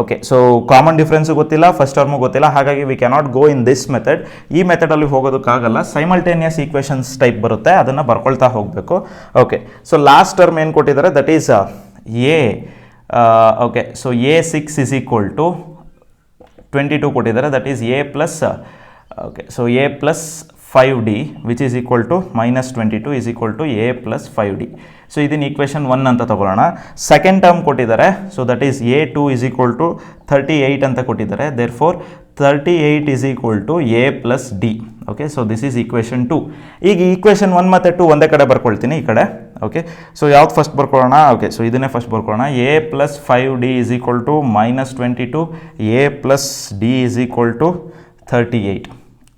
ಓಕೆ, ಸೊ ಕಾಮನ್ ಡಿಫ್ರೆನ್ಸು ಗೊತ್ತಿಲ್ಲ, ಫಸ್ಟ್ ಟರ್ಮು ಗೊತ್ತಿಲ್ಲ. ಹಾಗಾಗಿ V cannot go in this method. ಈ ಮೆಥಡಲ್ಲಿ ಹೋಗೋದಕ್ಕಾಗಲ್ಲ. ಸೈಮಲ್ಟೇನಿಯಸ್ ಈಕ್ವೇಷನ್ಸ್ ಟೈಪ್ ಬರುತ್ತೆ, ಅದನ್ನು ಬರ್ಕೊಳ್ತಾ ಹೋಗಬೇಕು. ಓಕೆ, ಸೊ ಲಾಸ್ಟ್ ಟರ್ಮ್ ಏನು ಕೊಟ್ಟಿದ್ದಾರೆ, that is A. Okay, so A6 is equal to 22 ಕೊಟ್ಟಿದ್ದಾರೆ. That is A plus, okay, so A plus 5d which is equal to -22 is equal to A plus 5d. So ಇದನ್ನು equation 1 ಅಂತ ತಗೊಳ್ಳೋಣ. Second term ಕೊಟ್ಟಿದ್ದಾರೆ. So that is A2 is equal to 38 ಅಂತ ಕೊಟ್ಟಿದ್ದಾರೆ. Therefore 38 is equal to A plus D. Okay, so this is equation 2. ಈಗ equation 1 ಮತ್ತು 2 ಒಂದೇ ಕಡೆ ಬರ್ಕೊಳ್ತೀನಿ, ಈ ಕಡೆ. ಓಕೆ, ಸೊ ಯಾವ್ದು ಫಸ್ಟ್ ಬರ್ಕೊಳ್ಳೋಣ. ಓಕೆ, ಸೊ ಇದನ್ನೇ ಫಸ್ಟ್ ಬರ್ಕೊಳ್ಳೋಣ. A plus 5d is equal to -22, A plus D is equal to 38.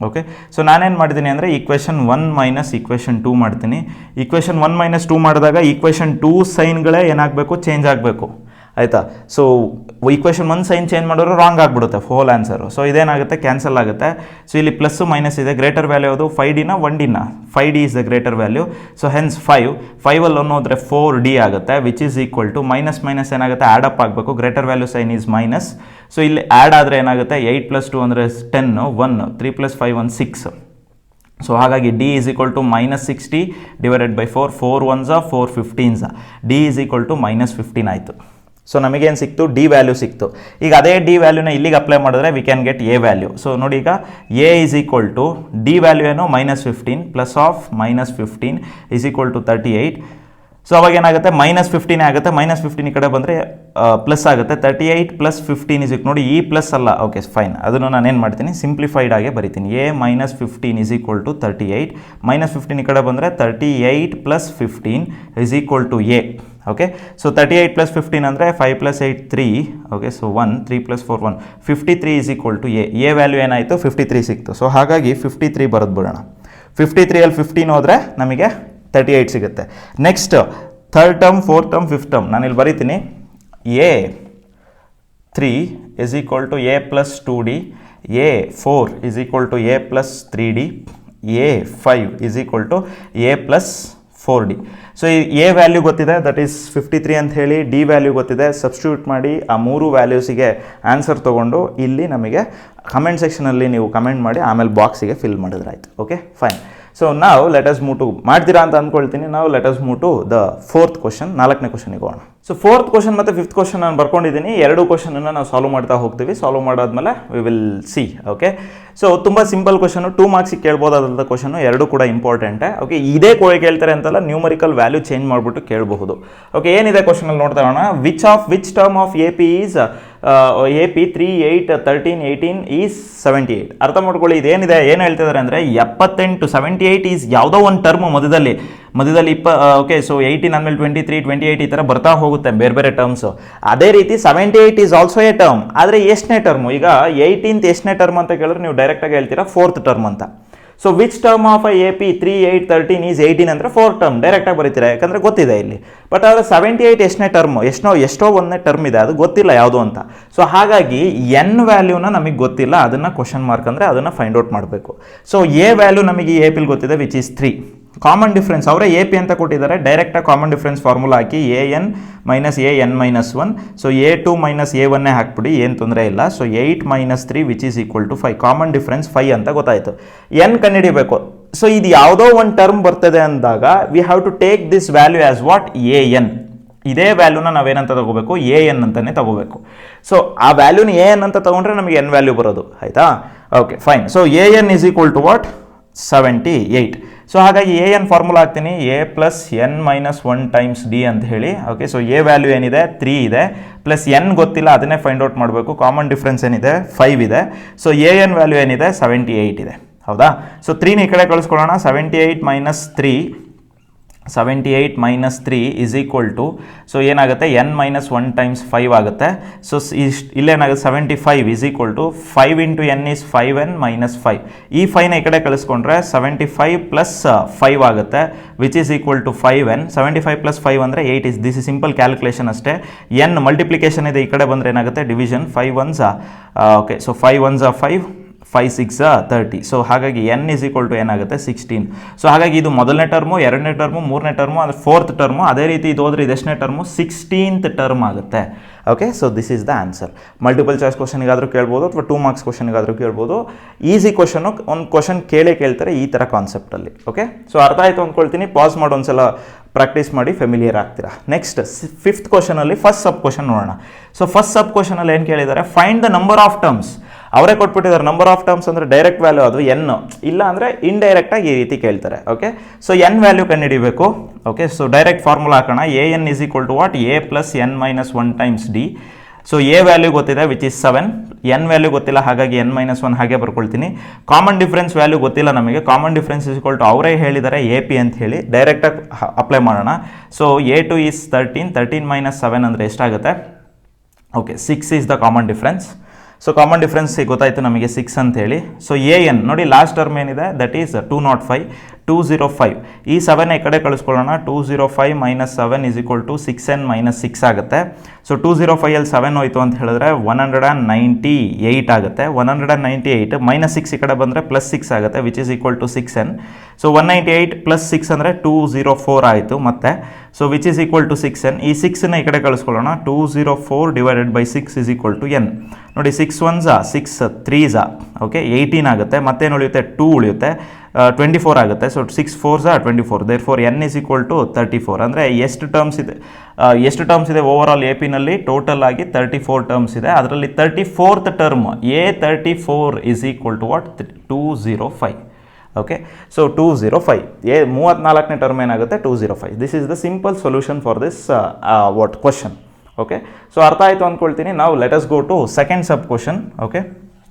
Okay, so ನಾನೇನು ಮಾಡ್ತೀನಿ ಅಂದರೆ ಈಕ್ವೇಷನ್ 1 ಮೈನಸ್ ಈಕ್ವೇಷನ್ 2 ಮಾಡ್ತೀನಿ. ಈಕ್ವೇಷನ್ 1 ಮೈನಸ್ 2 ಮಾಡಿದಾಗ ಈಕ್ವೇಷನ್ 2 ಸೈನ್ಗಳೇ ಏನಾಗಬೇಕು, ಚೇಂಜ್ ಆಗಬೇಕು. ಆಯಿತಾ. ಸೊ ಈಕ್ವೇಷನ್ 1 ಸೈನ್ ಚೇಂಜ್ ಮಾಡಿದ್ರು ರಾಂಗ್ ಆಗಿಬಿಡುತ್ತೆ ಹೋಲ್ ಆನ್ಸರು. ಸೊ ಇದೇನಾಗುತ್ತೆ, ಕ್ಯಾನ್ಸಲ್ ಆಗುತ್ತೆ. ಸೊ ಇಲ್ಲಿ ಪ್ಲಸ್ಸು ಮೈನಸ್ ಇದೆ. ಗ್ರೇಟರ್ ವ್ಯಾಲ್ಯೂ ಯಾವುದು, 5dನ 1dನ. 5d is the greater value. So hence 5 ಅನ್ನೋದ್ರೆ 4d ಆಗುತ್ತೆ which is equal to minus ಏನಾಗುತ್ತೆ, ಆ್ಯಡ್ ಅಪ್ ಆಗಬೇಕು. Greater value sign is minus. So ಇಲ್ಲಿ ಆ್ಯಡ್ ಆದರೆ ಏನಾಗುತ್ತೆ, 8 + 2 ಅಂದರೆ 10, 1 3 + 5 1 6. ಸೊ ಹಾಗಾಗಿ D is equal to -60 divided by 4, 4 1s 4 15s. D is equal to -15 ಆಯಿತು. ಸೊ ನಮಗೇನು ಸಿಕ್ತು, ಡಿ ವ್ಯಾಲ್ಯೂ ಸಿಕ್ತು. ಈಗ ಅದೇ ಡಿ ವ್ಯಾಲ್ಯೂನ ಇಲ್ಲಿಗೆ ಅಪ್ಲೈ ಮಾಡಿದ್ರೆ we can get A value. So ನೋಡಿ, ಈಗ A is equal to D value ಏನು, -15 plus of -15 is equal to 38. So ಅವಾಗ ಏನಾಗುತ್ತೆ -15 ಆಗುತ್ತೆ, -15 ಈ ಕಡೆ ಬಂದರೆ ಪ್ಲಸ್ ಆಗುತ್ತೆ. 38 + 15 ಇಸ್ ನೋಡಿ ಈ ಪ್ಲಸ್ ಅಲ್ಲ, ಓಕೆ ಫೈನ್, ಅದನ್ನು ನಾನೇನು ಮಾಡ್ತೀನಿ ಸಿಂಪ್ಲಿಫೈಡ್ ಆಗಿ ಬರಿತೀನಿ. a - 15 = 38, -15 ಈ ಕಡೆ ಬಂದರೆ 38 + 15 = a. ಓಕೆ, ಸೊ 38 + 15 ಅಂದರೆ 5 + 8 3, ಓಕೆ, ಸೊ 1 3 + 4 1 53 = a ವ್ಯಾಲ್ಯೂ ಏನಾಯಿತು 53 ಸಿಕ್ತು. ಸೊ ಹಾಗಾಗಿ 53 ಬರೆದು ಬಿಡೋಣ. 53 15 ಹೋದರೆ ನಮಗೆ 38 ಸಿಗುತ್ತೆ. Next third term, fourth term, fifth term ನಾನು ಇಲ್ಲಿ ಬರೀತೀನಿ. a3 = a + 2d, a4 = a + 3d, a5 = a + 4d. So ಈ a ವ್ಯಾಲ್ಯೂ ಗೊತ್ತಿದೆ, ದಟ್ ಈಸ್ 53 ಅಂತ ಹೇಳಿ, ಡಿ ವ್ಯಾಲ್ಯೂ ಗೊತ್ತಿದೆ, ಸಬ್ಸ್ಟಿಟ್ಯೂಟ್ ಮಾಡಿ ಆ 3 ವ್ಯಾಲ್ಯೂಸಿಗೆ ಆನ್ಸರ್ ತೊಗೊಂಡು ಇಲ್ಲಿ ನಮಗೆ ಕಮೆಂಟ್ ಸೆಕ್ಷನಲ್ಲಿ ನೀವು ಕಮೆಂಟ್ ಮಾಡಿ ಆಮೇಲೆ ಬಾಕ್ಸಿಗೆ ಫಿಲ್ ಮಾಡಿದ್ರೆ ಆಯಿತು. Okay fine. ಸೊ ನಾವು ಲೆಟ್ ಅಸ್ ಮೂವ್ ಟು, ಮಾಡ್ತೀರಾ ಅಂತ ಅಂದ್ಕೊಳ್ತೀನಿ. ನಾವು let us move to the fourth question, 4ನೇ ಕ್ವಶನ್ಗೆ ಹೋಗೋಣ. ಸೊ ಫೋರ್ತ್ ಕ್ವಶನ್ ಮತ್ತು ಫಿಫ್ತ್ ಕ್ವಶನ್ ನಾನು ಬರ್ಕೊಂಡಿದ್ದೀನಿ. 2 ಕ್ವಶನನ್ನು ನಾವು ಸಾಲ್ವ್ ಮಾಡ್ತಾ ಹೋಗ್ತೀವಿ. ಸಾಲ್ವ್ ಮಾಡಾದ್ಮೇಲೆ we will see. Okay, so ತುಂಬ ಸಿಂಪಲ್ ಕ್ವಶನು, 2 ಮಾರ್ಕ್ಸಿಗೆ ಕೇಳ್ಬೋದಾದಂಥ ಕ್ವಶನು, 2 ಕೂಡ ಇಂಪಾರ್ಟೆಂಟೇ. ಓಕೆ, ಇದೇ ಕೇಳ್ತಾರೆ ಅಂತಲ್ಲ, ನ್ಯೂಮರಿಕಲ್ ವ್ಯಾಲ್ಯೂ ಚೇಂಜ್ ಮಾಡಿಬಿಟ್ಟು ಕೇಳಬಹುದು. ಓಕೆ, ಏನಿದೆ ಕ್ವಶನಲ್ಲಿ ನೋಡ್ತಾ ಹೋಗೋಣ. Which term of AP is AP 3 8 13 18 is 78. ಅರ್ಥ ಮಾಡ್ಕೊಳ್ಳಿ, ಇದೇನಿದೆ ಏನು ಹೇಳ್ತಿದ್ದಾರೆ ಅಂದರೆ 78 78 ಈಸ್ ಯಾವುದೋ ಒಂದು ಟರ್ಮು ಮಧ್ಯದಲ್ಲಿ ಓಕೆ, ಸೊ 18 ಆದಮೇಲೆ 23 28 ಈ ಥರ ಬರ್ತಾ ಹೋಗುತ್ತೆ ಬೇರೆ ಬೇರೆ ಟರ್ಮ್ಸು. ಅದೇ ರೀತಿ 78 ಈಸ್ ಆಲ್ಸೋ ಎ ಟರ್ಮ್. ಆದರೆ ಎಷ್ಟನೇ ಟರ್ಮು? ಈಗ 18th ಎಷ್ಟನೇ ಟರ್ಮ್ ಅಂತ ಕೇಳಿದ್ರೆ ನೀವು ಡೈರೆಕ್ಟಾಗಿ ಹೇಳ್ತೀರಾ 4th ಟರ್ಮ್ ಅಂತ. So which term of AP 3 8 13 is 18 ಅಂದರೆ 4th ಟರ್ಮ್ ಡೈರೆಕ್ಟಾಗಿ ಬರೀತೀರಾ, ಯಾಕಂದರೆ ಗೊತ್ತಿದೆ ಇಲ್ಲಿ. ಬಟ್ ಆದರೆ 78 ಎಷ್ಟನೇ ಟರ್ಮು? ಎಷ್ಟೋ ಒಂದನೇ ಟರ್ಮ್ ಇದೆ, ಅದು ಗೊತ್ತಿಲ್ಲ ಯಾವುದು ಅಂತ. ಸೊ ಹಾಗಾಗಿ n ವ್ಯಾಲ್ಯೂನ ನಮಗೆ ಗೊತ್ತಿಲ್ಲ, ಅದನ್ನು ಕ್ವಶನ್ ಮಾರ್ಕ್ ಅಂದರೆ ಅದನ್ನು ಫೈಂಡ್ ಔಟ್ ಮಾಡಬೇಕು. ಸೊ a ವ್ಯಾಲ್ಯೂ ನಮಗೆ AP ಗೊತ್ತಿದೆ, ವಿಚ್ ಈಸ್ 3. ಕಾಮನ್ ಡಿಫ್ರೆನ್ಸ್ ಅವರೇ AP ಅಂತ ಕೊಟ್ಟಿದ್ದಾರೆ, ಡೈರೆಕ್ಟಾಗಿ ಕಾಮನ್ ಡಿಫ್ರೆನ್ಸ್ ಫಾರ್ಮುಲಾ ಹಾಕಿ an - an - 1. So a2 - a1 ಹಾಕ್ಬಿಡಿ, ಏನು ತೊಂದರೆ ಇಲ್ಲ. So 8 - 3 which is equal to 5. Common difference 5 ಅಂತ ಗೊತ್ತಾಯಿತು. n ಕಂಡುಹಿಡಿಬೇಕು. ಸೊ ಇದು ಯಾವುದೋ ಒಂದು ಟರ್ಮ್ ಬರ್ತದೆ ಅಂದಾಗ we have to take this value as what? an. ಇದೇ ವ್ಯಾಲ್ಯೂನ ನಾವೇನಂತ ತಗೋಬೇಕು? an ಅಂತಲೇ ತಗೋಬೇಕು. ಸೊ ಆ ವ್ಯಾಲ್ಯೂನ an ಅಂತ ತಗೊಂಡ್ರೆ ನಮಗೆ n ವ್ಯಾಲ್ಯೂ ಬರೋದು, ಆಯಿತಾ? Okay fine. So an is equal to what? 78. So ಹಾಗಾಗಿ an ಫಾರ್ಮುಲಾ ಹಾಕ್ತೀನಿ, a + n - 1 ಟೈಮ್ಸ್ d ಅಂತ ಹೇಳಿ. ಓಕೆ, ಸೊ a ವ್ಯಾಲ್ಯೂ ಏನಿದೆ 3 ಇದೆ, ಪ್ಲಸ್ n ಗೊತ್ತಿಲ್ಲ, ಅದನ್ನೇ ಫೈಂಡ್ ಔಟ್ ಮಾಡಬೇಕು. ಕಾಮನ್ ಡಿಫ್ರೆನ್ಸ್ ಏನಿದೆ 5 ಇದೆ. ಸೊ an ವ್ಯಾಲ್ಯೂ ಏನಿದೆ 78 ಇದೆ, ಹೌದಾ? ಸೊ 3ನ ಈ ಕಡೆ ಕಳಿಸ್ಕೊಳ್ಳೋಣ. 78 - 3 ಇಸ್ ಈಕ್ವಲ್ ಟು, ಸೊ ಏನಾಗುತ್ತೆ n - 1 ಟೈಮ್ಸ್ 5 ಆಗುತ್ತೆ. ಸೊ ಇಲ್ಲೇನಾಗುತ್ತೆ 75 is equal to 5 × n is 5n - 5. ಈ 5ನ ಈ ಕಡೆ ಕಳಿಸ್ಕೊಂಡ್ರೆ 75 + 5 ಆಗುತ್ತೆ, which is equal to 5n. 75 + 5 ಅಂದರೆ 8 is, this is simple calculation ಅಷ್ಟೇ. n ಮಲ್ಟಿಪ್ಲಿಕೇಶನ್ ಇದೆ, ಈ ಕಡೆ ಬಂದರೆ ಏನಾಗುತ್ತೆ division. 5 1s, okay, so 5 1s 5, 5 6 30. So ಹಾಗಾಗಿ n ಈಸ್ ಈಕ್ವಲ್ ಟು ಏನಾಗುತ್ತೆ 16. ಸೊ ಹಾಗಾಗಿ ಇದು ಮೊದಲನೇ ಟರ್ಮು, 2ನೇ ಟರ್ಮು, 3ನೇ ಟರ್ಮು, ಅದು 4th ಟರ್ಮು. ಅದೇ ರೀತಿ ಇದು ಹೋದರೆ ಇದೆಷ್ಟನೇ ಟರ್ಮು? 16th ಟರ್ಮ್ ಆಗುತ್ತೆ. Okay, so this is the answer. Multiple choice ಕ್ವಶನ್ಗಾದರೂ ಕೇಳ್ಬೋದು, ಅಥವಾ 2 ಮಾರ್ಕ್ಸ್ ಕ್ವಶನ್ಗಾದರೂ ಕೇಳ್ಬೋದು. ಈಸಿ ಕ್ವಶನು ಒಂದು ಕ್ವಶನ್ ಕೇಳ್ತಾರೆ ಈ ಥರ ಕಾನ್ಸೆಪ್ಟಲ್ಲಿ. ಓಕೆ, ಸೊ ಅರ್ಥ ಆಯಿತು ಅಂದ್ಕೊಳ್ತೀನಿ. ಪಾಸ್ ಮಾಡಿ ಒಂದ್ಸಲ ಪ್ರಾಕ್ಟೀಸ್ ಮಾಡಿ ಫೆಮಿಲಿಯರ್ ಆಗ್ತೀರಾ. ನೆಕ್ಸ್ಟ್ 5th ಕ್ವಶನಲ್ಲಿ ಫಸ್ಟ್ ಸಬ್ ಕ್ವಶನ್ ನೋಡೋಣ. ಸೊ ಫಸ್ಟ್ ಸಬ್ ಕ್ವಶನಲ್ಲಿ ಏನು ಕೇಳಿದ್ದಾರೆ? Find the number of terms. ಅವರೇ ಕೊಟ್ಬಿಟ್ಟಿದ್ದಾರೆ ನಂಬರ್ ಆಫ್ ಟರ್ಮ್ಸ್ ಅಂದರೆ ಡೈರೆಕ್ಟ್ ವ್ಯಾಲ್ಯೂ ಅದು n, ಇಲ್ಲ ಅಂದರೆ ಇಂಡೈರೆಕ್ಟಾಗಿ ಈ ರೀತಿ ಕೇಳ್ತಾರೆ. ಓಕೆ, ಸೊ n ವ್ಯಾಲ್ಯೂ ಕಂಡುಹಿಡಿಬೇಕು. ಓಕೆ, ಸೊ ಡೈರೆಕ್ಟ್ ಫಾರ್ಮುಲಾ ಹಾಕೋಣ. an is equal to what? a + n - 1 times d. So a value ಗೊತ್ತಿದೆ, ವಿಚ್ ಈಸ್ 7. n ವ್ಯಾಲ್ಯೂ ಗೊತ್ತಿಲ್ಲ, ಹಾಗಾಗಿ n - 1 ಹಾಗೆ ಬರ್ಕೊಳ್ತೀನಿ. ಕಾಮನ್ ಡಿಫ್ರೆನ್ಸ್ ವ್ಯಾಲ್ಯೂ ಗೊತ್ತಿಲ್ಲ ನಮಗೆ. Common difference is equal to ಅವರೇ ಹೇಳಿದ್ದಾರೆ AP ಅಂತ ಹೇಳಿ, ಡೈರೆಕ್ಟಾಗಿ ಅಪ್ಲೈ ಮಾಡೋಣ. ಸೊ a2 ಈಸ್ 13, 13 - 7 ಅಂದರೆ ಎಷ್ಟಾಗುತ್ತೆ? Okay, 6 is the common difference. So common difference ಗೊತ್ತಾಯಿತು ನಮಗೆ 6 ಅಂತ ಹೇಳಿ. ಸೊ an ನೋಡಿ ಲಾಸ್ಟ್ ಟರ್ಮ್ ಏನಿದೆ, ದಟ್ ಈಸ್ 205, 205. ಈ 7 ಈ ಕಡೆ ಕಳಿಸ್ಕೊಳ್ಳೋಣ. 205 - 7 ಈಸ್ ಈಕ್ವಲ್ ಟು 6n - 6 ಆಗುತ್ತೆ. ಸೊ 205 7 ಹೋಯಿತು ಅಂತ ಹೇಳಿದ್ರೆ 198 ಆಗುತ್ತೆ. 198 -6 ಈ ಕಡೆ ಬಂದರೆ +6 ಆಗುತ್ತೆ, which is equal to 6n. So 198 + 6 ಅಂದರೆ 204 ಆಯಿತು ಮತ್ತೆ. So which is equal to 6n. ಈ 6ನ ಈ ಕಡೆ ಕಳಿಸ್ಕೊಳ್ಳೋಣ. 204 / 6 ಈಸ್ ಈಕ್ವಲ್ ಟು n. ನೋಡಿ 6 1s 6 3s, ಓಕೆ, 18 ಆಗುತ್ತೆ. ಮತ್ತೇನು ಉಳಿಯುತ್ತೆ? 2 ಉಳಿಯುತ್ತೆ, 24 ಆಗುತ್ತೆ. So 6 4s 24. Therefore n is equal to 34. ಅಂದರೆ ಎಷ್ಟು ಟರ್ಮ್ಸ್ ಇದೆ ಓವರ್ ಆಲ್ AP-ನಲ್ಲಿ? ಟೋಟಲ್ ಆಗಿ 34 ಟರ್ಮ್ಸ್ ಇದೆ. ಅದರಲ್ಲಿ 34th term A34 is equal to what? 205. Okay. So 205 34ನೇ ಟರ್ಮ್ ಏನಾಗುತ್ತೆ 205. This is the simple solution for this question. Okay, so ಅರ್ಥ ಆಯಿತು ಅಂದ್ಕೊಳ್ತೀನಿ. ನಾವು let us go to second sub question. Okay,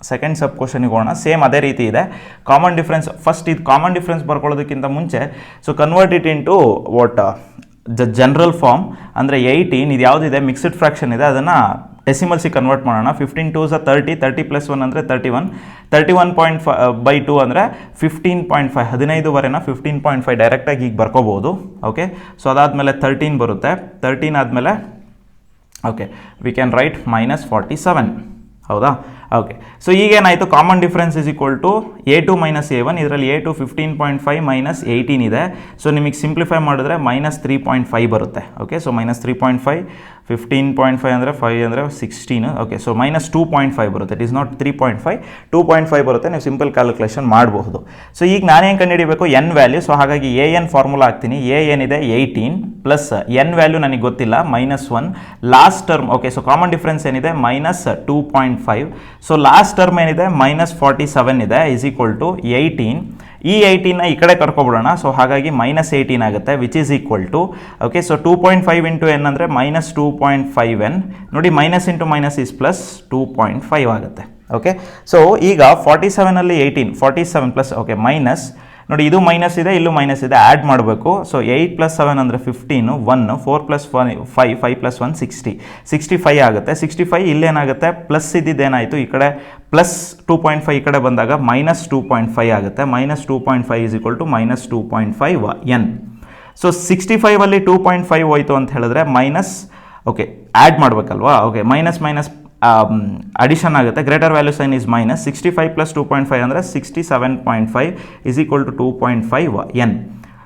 second sub ಕ್ವಶನಿಗೆ ಹೋಗೋಣ. ಸೇಮ್ ಅದೇ ರೀತಿ ಇದೆ. ಕಾಮನ್ ಡಿಫ್ರೆನ್ಸ್ ಫಸ್ಟ್, ಇದು ಕಾಮನ್ ಡಿಫ್ರೆನ್ಸ್ ಬರ್ಕೊಳ್ಳೋದಕ್ಕಿಂತ ಮುಂಚೆ so convert it into general form. ಅಂದರೆ 18 ಇದು ಯಾವುದಿದೆ ಮಿಕ್ಸ್ಡ್ ಫ್ರ್ಯಾಕ್ಷನ್ ಇದೆ, ಅದನ್ನು ಡೆಸಿಮಲ್ಸಿಗೆ ಕನ್ವರ್ಟ್ ಮಾಡೋಣ. 15 2s 30, 30 + 1 ಅಂದರೆ 31, 31.5/2 ಅಂದರೆ 15.5, 15ವರೆನ 15.5 ಡೈರೆಕ್ಟಾಗಿ ಈಗ ಬರ್ಕೋಬೋದು. ಓಕೆ, ಸೊ ಅದಾದಮೇಲೆ 13 ಬರುತ್ತೆ. 13 ಆದಮೇಲೆ ಓಕೆ ವಿ ಕ್ಯಾನ್ ರೈಟ್ -47. ಹೌದಾ? ಓಕೆ, ಸೊ ಈಗೇನಾಯಿತು, common difference is equal to A2 - A1. ಇದರಲ್ಲಿ A2 15.5 - 18 ಇದೆ. ಸೊ ನಿಮಗೆ ಸಿಂಪ್ಲಿಫೈ ಮಾಡಿದ್ರೆ -3.5 ಬರುತ್ತೆ. ಓಕೆ, ಸೊ -3.5, 15.5 ಅಂದರೆ 5 ಅಂದರೆ 16. ಓಕೆ, ಸೊ -2.5 ಬರುತ್ತೆ. ಇಟ್ ಈಸ್ ನಾಟ್ 3.5, 2.5 ಬರುತ್ತೆ. ನೀವು ಸಿಂಪಲ್ ಕ್ಯಾಲ್ಕುಲೇಷನ್ ಮಾಡಬಹುದು. ಸೊ ಈಗ ನಾನೇನು ಕಂಡುಹಿಡಿಬೇಕು, ಎನ್ ವ್ಯಾಲ್ಯೂ. ಸೊ ಹಾಗಾಗಿ AN ಫಾರ್ಮುಲಾ ಹಾಕ್ತೀನಿ. A ಏನಿದೆ 18 ಪ್ಲಸ್ ಎನ್ ವ್ಯಾಲ್ಯೂ ನನಗೆ ಗೊತ್ತಿಲ್ಲ -1. Last term okay, so common difference ಏನಿದೆ -2.5. ಸೊ ಲಾಸ್ಟ್ ಟರ್ಮ್ ಏನಿದೆ -47 ಇದೆ ಈಸ್ ಈಕ್ವಲ್ ಟು 18. ಈ 18ನ ಈ ಕಡೆ ಕರ್ಕೊಬಿಡೋಣ. ಸೊ ಹಾಗಾಗಿ -18 ಆಗುತ್ತೆ which is equal to okay, so 2.5 into N ಅಂದರೆ -2.5n. ನೋಡಿ minus into minus is plus 2.5 ಆಗುತ್ತೆ. ಓಕೆ, ಸೊ ಈಗ 47ಅಲ್ಲಿ 18, 47 ಪ್ಲಸ್ ಓಕೆ ಮೈನಸ್, ನೋಡಿ ಇದು ಮೈನಸ್ ಇದೆ, ಇಲ್ಲೂ ಮೈನಸ್ ಇದೆ, ಆ್ಯಡ್ ಮಾಡಬೇಕು. ಸೊ 8 + 7 ಅಂದರೆ 15, 1 4 + 5 5 + 1 60, 65 ಆಗುತ್ತೆ. 65 ಇಲ್ಲೇನಾಗುತ್ತೆ, ಪ್ಲಸ್ ಇದ್ದಿದ್ದೇನಾಯಿತು, ಈ ಕಡೆ ಪ್ಲಸ್ 2.5 ಈ ಕಡೆ ಬಂದಾಗ -2.5 ಆಗುತ್ತೆ. -2.5 is equal to -2.5n. So 65ಅಲ್ಲಿ 2.5 ಹೋಯಿತು ಅಂತ ಹೇಳಿದ್ರೆ ಮೈನಸ್ ಓಕೆ ಆ್ಯಡ್ ಮಾಡಬೇಕಲ್ವಾ. ಓಕೆ, ಮೈನಸ್ ಅಡಿಷನ್ ಆಗುತ್ತೆ. Greater value sign is minus. 65 + 2.5 ಅಂದರೆ 67.5 is equal to 2.5n.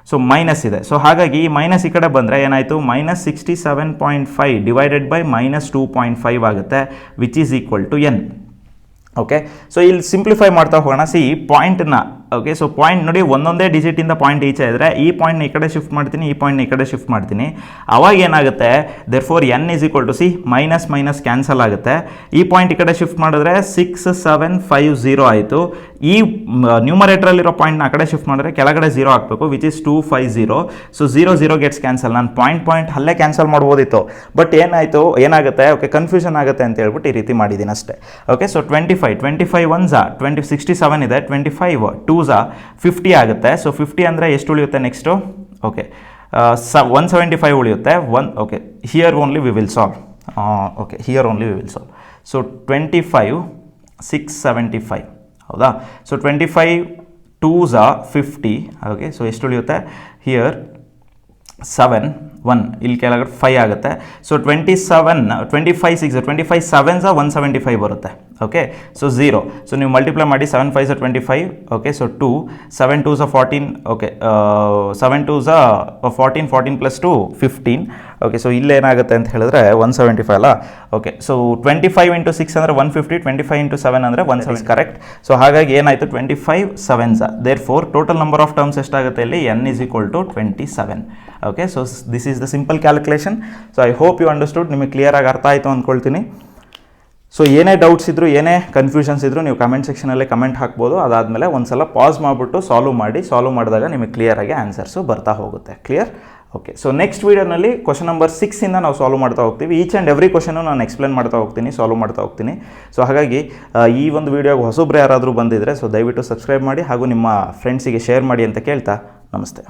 So minus ಇದೆ. ಸೊ ಹಾಗಾಗಿ ಈ ಮೈನಸ್ ಈ ಕಡೆ ಬಂದರೆ ಏನಾಯಿತು, -67.5 ಡಿವೈಡೆಡ್ ಬೈ -2.5 ಆಗುತ್ತೆ which is equal to n. Okay, so ಇಲ್ಲಿ ಸಿಂಪ್ಲಿಫೈ ಮಾಡ್ತಾ ಹೋಗೋಣ. ಸಿ ಪಾಯಿಂಟ್ನ ಓಕೆ, ಸೊ ಪಾಯಿಂಟ್ ನೋಡಿ ಒಂದೊಂದೇ ಡಿಜಿಟಿಂದ ಪಾಯಿಂಟ್ ಈಚೆ ಇದ್ದರೆ ಈ ಪಾಯಿಂಟ್ನ ಈ ಕಡೆ ಶಿಫ್ಟ್ ಮಾಡ್ತೀನಿ, ಈ ಪಾಯಿಂಟ್ನ ಈ ಕಡೆ ಶಿಫ್ಟ್ ಮಾಡ್ತೀನಿ. ಅವಾಗ ಏನಾಗುತ್ತೆ, therefore n is equal to C minus minus cancel ಆಗುತ್ತೆ. ಈ ಪಾಯಿಂಟ್ ಈ ಕಡೆ ಶಿಫ್ಟ್ ಮಾಡಿದ್ರೆ 6750 ಆಯಿತು. ಈ ನ್ಯೂಮರೇಟ್ರಲ್ಲಿರೋ ಪಾಯಿಂಟ್ನ ಆ ಕಡೆ ಶಿಫ್ಟ್ ಮಾಡಿದ್ರೆ ಕೆಳಗಡೆ 0 ಹಾಕಬೇಕು which is 250. So 0 gets cancel. ನಾನು ಪಾಯಿಂಟ್ ಅಲ್ಲೇ ಕ್ಯಾನ್ಸಲ್ ಮಾಡ್ಬೋದಿತ್ತು, ಬಟ್ ಏನಾಗುತ್ತೆ ಓಕೆ ಕನ್ಫ್ಯೂಷನ್ ಆಗುತ್ತೆ ಅಂತ ಹೇಳ್ಬಿಟ್ಟು ಈ ರೀತಿ ಮಾಡಿದ್ದೀನಿ ಅಷ್ಟೇ. ಓಕೆ, ಸೊ 25 1s 20, 67 ಇದೆ, 25 2s 50 ಆಗುತ್ತೆ. ಸೊ 50 ಅಂದರೆ ಎಷ್ಟು ಉಳಿಯುತ್ತೆ ನೆಕ್ಸ್ಟು, ಓಕೆ 175 ಉಳಿಯುತ್ತೆ. Okay here only we will solve. Okay here only we will solve. So 25 675 ಹೌದಾ. So 25 2s 50. ಓಕೆ, ಸೊ ಎಷ್ಟು ಉಳಿಯುತ್ತೆ, ಹಿಯರ್ 7 1 ಇಲ್ಲಿ ಕೆಳಗಡೆ 5 ಆಗುತ್ತೆ. ಸೊ 25 6 25 7s 175 ಬರುತ್ತೆ. Okay, so 0. ಸೊ ನೀವು ಮಲ್ಟಿಪ್ಲೈ ಮಾಡಿ 7 5s 25. Okay, so 2 7 2s 14. Okay 7 2s 14 14 + 2 15. Okay, so ಇಲ್ಲೇನಾಗುತ್ತೆ ಅಂತ ಹೇಳಿದ್ರೆ 175 ಅಲ್ಲ. ಓಕೆ, ಸೊ 25 × 6 ಅಂದರೆ 150, 25 × 7 ಅಂದರೆ 170 ಕರೆಕ್ಟ್. ಸೊ ಹಾಗಾಗಿ ಏನಾಯಿತು 25 7s. Therefore total number of terms ಎಷ್ಟಾಗುತ್ತೆ ಇಲ್ಲಿ, n is equal to 27. Okay, so this is the simple calculation. So I hope you understood. ನಿಮಗೆ ಕ್ಲಿಯರಾಗಿ ಅರ್ಥ ಆಯಿತು ಅಂದ್ಕೊಳ್ತೀನಿ. ಸೊ ಏನೇ ಡೌಟ್ಸ್ ಇದ್ದರೂ ಏನೇ ಕನ್ಫ್ಯೂಷನ್ಸ್ ಇದ್ದರೂ ನೀವು ಕಮೆಂಟ್ ಸೆಕ್ಷನಲ್ಲಿ ಕಮೆಂಟ್ ಹಾಕ್ಬೋದು. ಅದಾದಮೇಲೆ ಒಂದು ಸಲ ಪಾಸ್ ಮಾಡಿಬಿಟ್ಟು ಸಾಲ್ವ್ ಮಾಡಿದಾಗ ನಿಮಗೆ ಕ್ಲಿಯರಾಗಿ ಆನ್ಸರ್ಸು ಬರ್ತಾ ಹೋಗುತ್ತೆ. ಕ್ಲಿಯರ್? ಓಕೆ, ಸೊ ನೆಕ್ಸ್ಟ್ ವೀಡಿಯೋನಲ್ಲಿ ಕ್ವಶನ್ ನಂಬರ್ 6ಇಂದ ನಾವು ಸಾಲ್ವ್ ಮಾಡ್ತಾ ಹೋಗ್ತೀವಿ. ಈಚ್ ಆ್ಯಂಡ್ ಎವ್ರಿ ಕ್ವಶನು ನಾನು ಎಕ್ಸ್ಪ್ಲೇನ್ ಮಾಡ್ತಾ ಹೋಗ್ತೀನಿ, ಸಾಲ್ವ್ ಮಾಡ್ತಾ ಹೋಗ್ತೀನಿ. ಸೊ ಹಾಗಾಗಿ ಈ ಒಂದು ವೀಡಿಯೋಗೆ ಹೊಸಬ್ರು ಯಾರಾದರೂ ಬಂದಿದ್ದರೆ ಸೊ ದಯವಿಟ್ಟು ಸಬ್ಸ್ಕ್ರೈಬ್ ಮಾಡಿ ಹಾಗೂ ನಿಮ್ಮ ಫ್ರೆಂಡ್ಸಿಗೆ ಶೇರ್ ಮಾಡಿ ಅಂತ ಕೇಳ್ತಾ ನಮಸ್ತೆ.